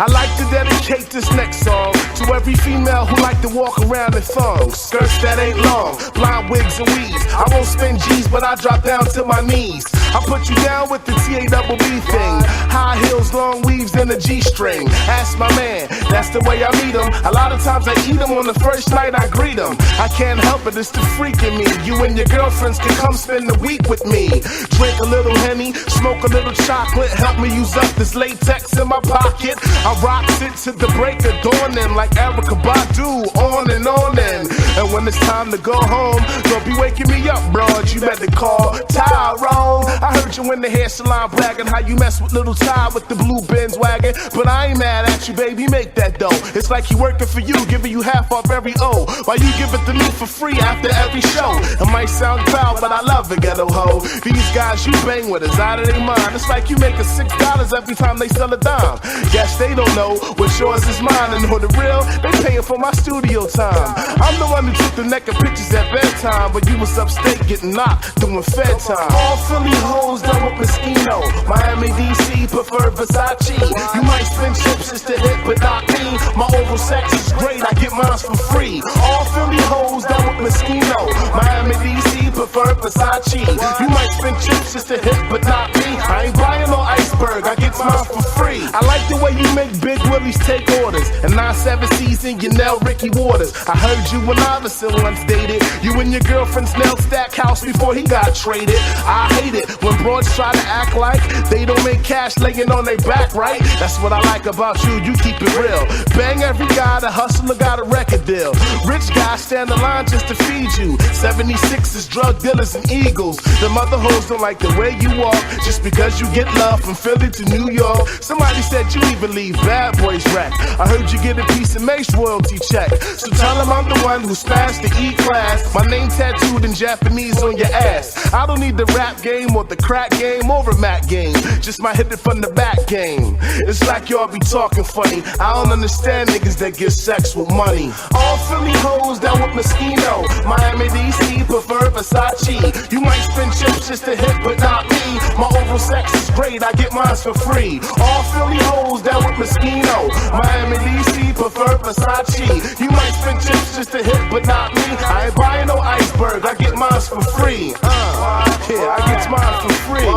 I like to dedicate this next song to every female who like to walk around in thongs, skirts that ain't long, blonde wigs and weaves. I won't spend G's, but I drop down to my knees. I put you down with the Tabb thing, high heels, long weaves, and a G-string. Ask my man, that's the way I meet him. A lot of times I eat him on the first night I greet him. I can't help it, it's the freak in me. You and your girlfriends can come spend the week with me. Drink a little Henny, smoke a little chocolate, help me use up this latex in my pocket. I rocks it to the break of dawning like Erica Badu, on and on and when it's time to go home, don't be waking me up, broad. You better call Tyrone. I heard you in the hair salon bragging how you mess with little Ty with the blue Benz wagon, but I ain't mad at you, baby. Make that dough. It's like he working for you, giving you half off every O, while you give it to me for free after every show. It might sound proud, but I love it, ghetto hoe. These guys you bang with is out of their mind. It's like you making $6 every time they sell a dime. Guess they don't know what's yours is mine, and for the real, they paying for my studio time. I'm the one who took the naked pictures at bedtime, but you was upstate getting knocked doing Fed time. All Philly hoes done with Moschino, Miami, DC prefer Versace. You might spend chips just to hit, but not me. My oral sex is great, I get mine for free. All Philly hoes done with Moschino, Miami, DC prefer Versace. You might spend chips just to hit, but not me. I ain't buying no iceberg, I get mine for free. I like the way you make Big Willies take orders, and 9-7 season you nail Ricky Waters. I heard you and Iverson once dated. You and your girlfriend's nailed Stackhouse before he got traded. I hate it when broads try to act like they don't make cash laying on their back, right? That's what I like about you, you keep it real. Bang every guy, the hustler got a record deal. Rich guys stand in line just to feed you. 76ers, drug dealers, and Eagles. The mother hoes don't like the way you walk, just because you get love from Philly to New York. Somebody said you even leave Bad Boys rap. I heard you get a piece of Mace royalty check. So tell them I'm the one who smashed the E-class. My name tattooed in Japanese on your ass. I don't need the rap game or the crack game or a Mac game. Just my hit it from the back game. It's like y'all be talking funny. I don't understand niggas that get sex with money. All Philly hoes down with Moschino, Miami, DC prefer Versace. You might spend chips just to hit, but not me. My oral sex is great, I get mine for free. All Philly hoes down with Moschino, Miami, DC prefer Versace. You might spend chips just to hit, but not me. I ain't buying no iceberg, I get mine for free. Yeah, I get mine for free.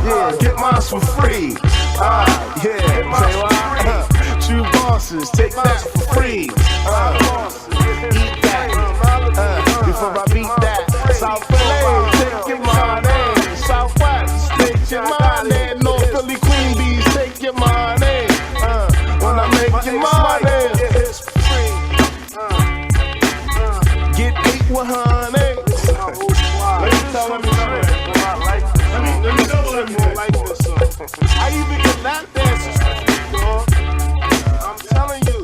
Yeah, get mine for free. Yeah, say what? True bosses, take that for free. Eat that. Before I beat that. South Philly, take your money. Southwest, take your money. North Philly, Queen Bees, take your money. When I make your money, it's free. Get 8 with honey. Let me double it more like this. I even get lap dances for free, dog. I'm telling you.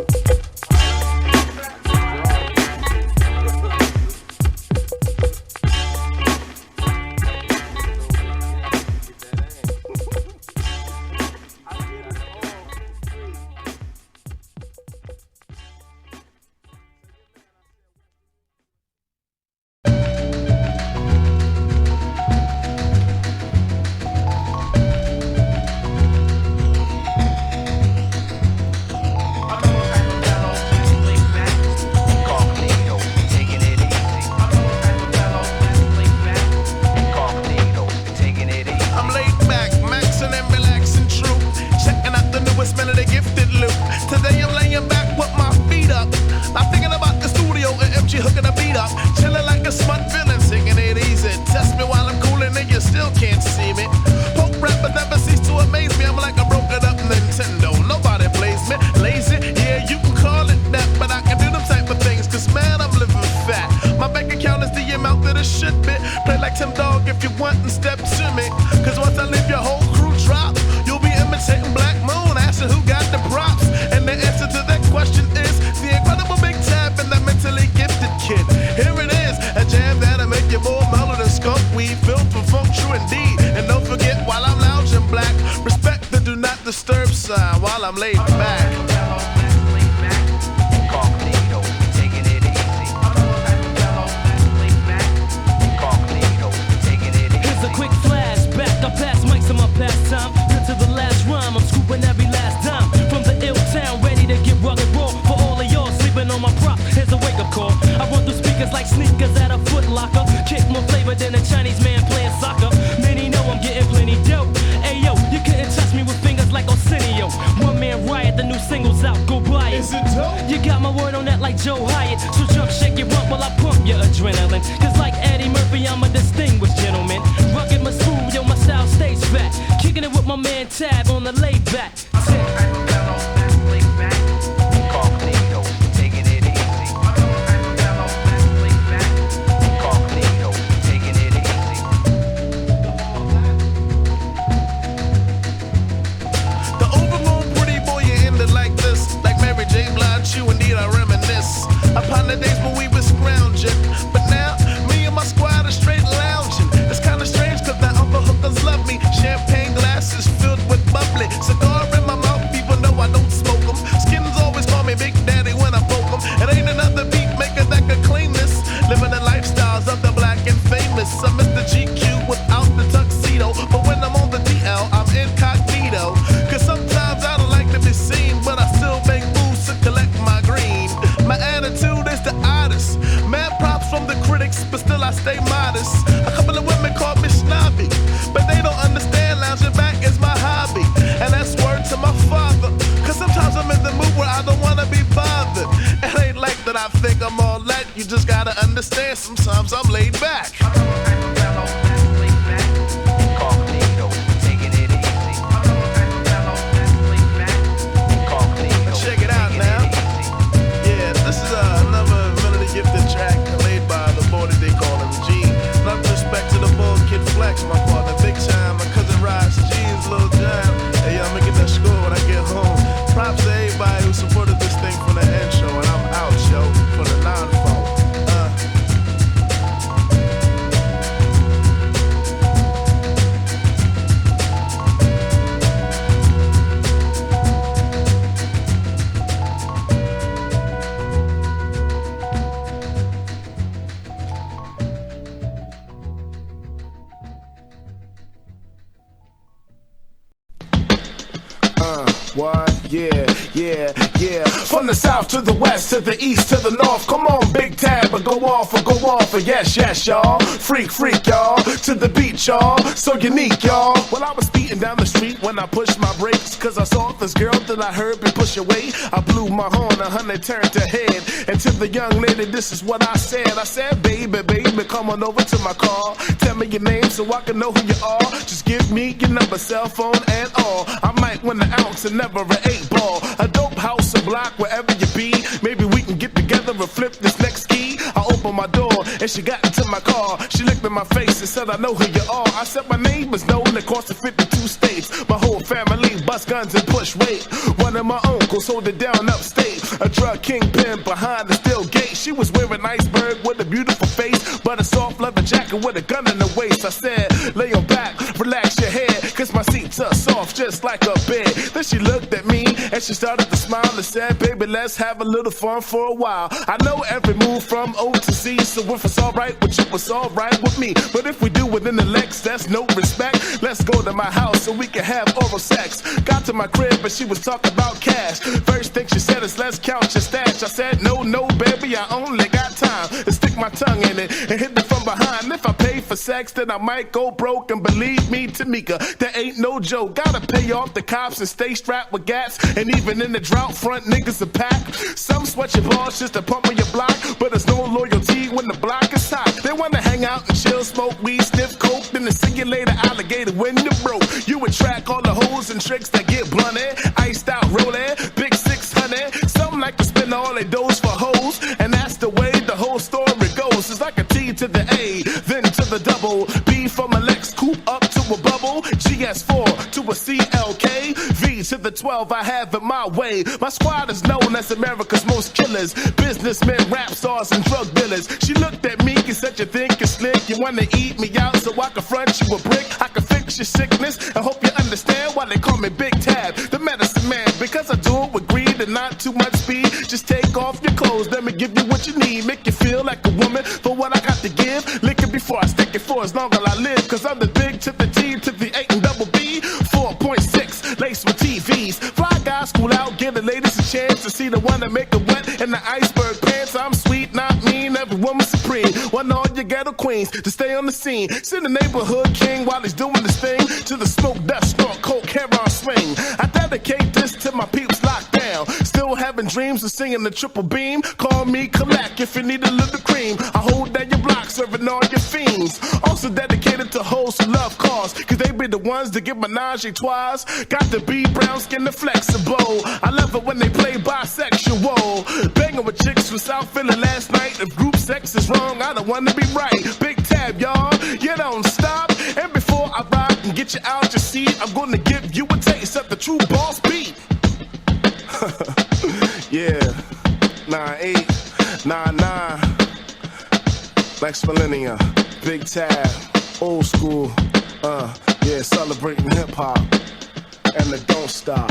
should be. Play like Tim Dawg if you want and step to me. Cause once I leave your whole crew drop, you'll be imitating Black Moon, asking who got the props. And the answer to that question is the incredible Big Tabb and the mentally gifted kid. Here it is, a jam that'll make you more mellow than skunk weed, filled for funk, true indeed. And don't forget, while I'm lounging black, respect the do not disturb sign while I'm laid back. Here's a quick flashback. I pass mics in my pastime. Good to the last rhyme. I'm scooping every last dime from the ill town, ready to get rugged raw for all of y'all sleeping on my prop. Here's a wake up call. I run through speakers like sneakers at a Foot Locker. Kick more flavor than a Chinese man playing soccer. Many know I'm getting plenty dope. Ayo, you couldn't touch me with fingers like Arsenio. One man riot, the new single's out, go buy it. Is it dope? You got my word on that like Joe Hyatt. So jump, shake your rump while I pump your adrenaline. Cause like Eddie Murphy, I'm a distinguished gentleman. Rugged, my smooth, yo, my style stays fat. Kicking it with my man Tabb on the laid back. Upon the days when we was scrounging, but now me and my squad are straight lounging. It's kinda strange cause the other hookers love me. Champagne glasses filled with bubbly, cigar in my mouth even though I don't smoke them. Skins always call me Big Daddy when I poke them. It ain't another beat maker that could clean this. Living the lifestyles of the black and famous. I'm Mr. GQ without the tuxedo, but when I'm on the DL I'm incognito. Cause sometimes I don't like to be seen, but I still make moves to collect my green. My attitude is the oddest. Mad props from the critics, but still I stay modest. A couple of women call me snobby, but they don't understand lounging back is my hobby. And that's word to my father. Cause sometimes I'm in the mood where I don't wanna be bothered. It ain't like that I think I'm all that. You just gotta understand sometimes I'm laid back. Check it out now. This is another melody gifted track laid by the boy that they call him G. Nuff Respect to the bull kid flex, my father big time. My cousin Rice G's little jam. Hey, I'ma get that score when I get home. Props to everybody who supported this thing from the intro, and I'm out, yo, for the non-phone. What? Yeah. From the south to the west, to the east, to the north. Come on, Big Tabb, but go off. Yes, y'all. Freak, y'all. To the beat, y'all. So unique, y'all. Well, I was speeding down the street when I pushed my brakes, cause I saw this girl that I heard me push away. I blew my horn, a honey turned her head. And to the young lady, this is what I said. I said, baby, come on over to my car. Tell me your name so I can know who you are. Just give me your number, cell phone, and all. I might win an ounce and never an 8-ball. A dope house, a block, wherever you be. Maybe we can get together and flip this next key. I opened my door and she got into my car. She looked in my face and said, I know who you are. I said my name is known across the 52 states. My whole family bust guns and push weight. One of my uncles hold it down upstate. A drug kingpin behind the steel gate. She was wearing an iceberg with a beautiful face, but a soft leather jacket with a gun in the waist. I said, lay on back, relax your head, cause my seats are soft just like a bed. Then she looked at me and she started to smile and said, baby, let's have a little fun for a while. I know every move from O to Z, so if it's alright with you, it's alright with me. But if we do it in the Lex, that's no respect. Let's go to my house so we can have oral sex. Got to my crib but she was talking about cash. First thing she said is, let's count your stash. I said, no, baby, I only got time to stick my tongue in it and hit it from behind. If I pay for sex, then I might go broke. And believe me, Tamika, that ain't no joke. Gotta pay off the cops and stay strapped with gats. And even in the drought, front niggas a pack. Some sweat your balls just to pump on your block, but there's no loyalty when the block is hot. They wanna hang out and chill, smoke weed, sniff coke, then the simulator alligator when you broke. You would track all the hoes and tricks that get blunted, iced out rolling, big 600. Some like to spend all their doughs for hoes, and that's the way the whole story goes. It's like a T to the A, then to the double. B from a Lex coupe up to a bubble. GS4 to a CLK. V to the 12, I have it my way. My squad is known as America's most killers. Businessmen, rap stars, and drug dealers. She looked at me and said, you think you're slick? You wanna eat me out so I can front you a brick? I can fix your sickness. I hope you understand why they call me Big Tabb, the medicine man. Because I do it with greed and not too much speed. Just take off your clothes, let me give you what you need. Make you feel like a woman for what I got to give. Lick it before I stick it for as long as I live. Cause I'm the big to the T to the 8 and double B. 4.6, laced with TVs. Fly guys, school out, give the ladies a chance to see the one that make it wet in the iceberg pants. I'm sweet, not mean, every woman supreme. Want all your ghetto queens to stay on the scene. Send the neighborhood king while he's doing his thing. To the smoke, dust, snort, coke, hair on swing. I dedicate this to my peeps locked down. Still having dreams of singing the triple beam. Call me collect if you need a little cream. I hold down your block, serving all your fiends. Also dedicated to hoes who love cars, cause they be the ones that give menage a trois. Got to be brown skin and flexible. I love it when they play bisexual. Banging with chicks from South Philly last night. If group sex is wrong, I don't wanna be right. Big Tabb, y'all, you don't stop. And before I rock and get you out your seat, I'm gonna give you a taste of the true boss beat. Yeah, 9-8, 9-9, Lex Millennia, Big Tabb, old school, yeah, celebrating hip hop, and the don't stop.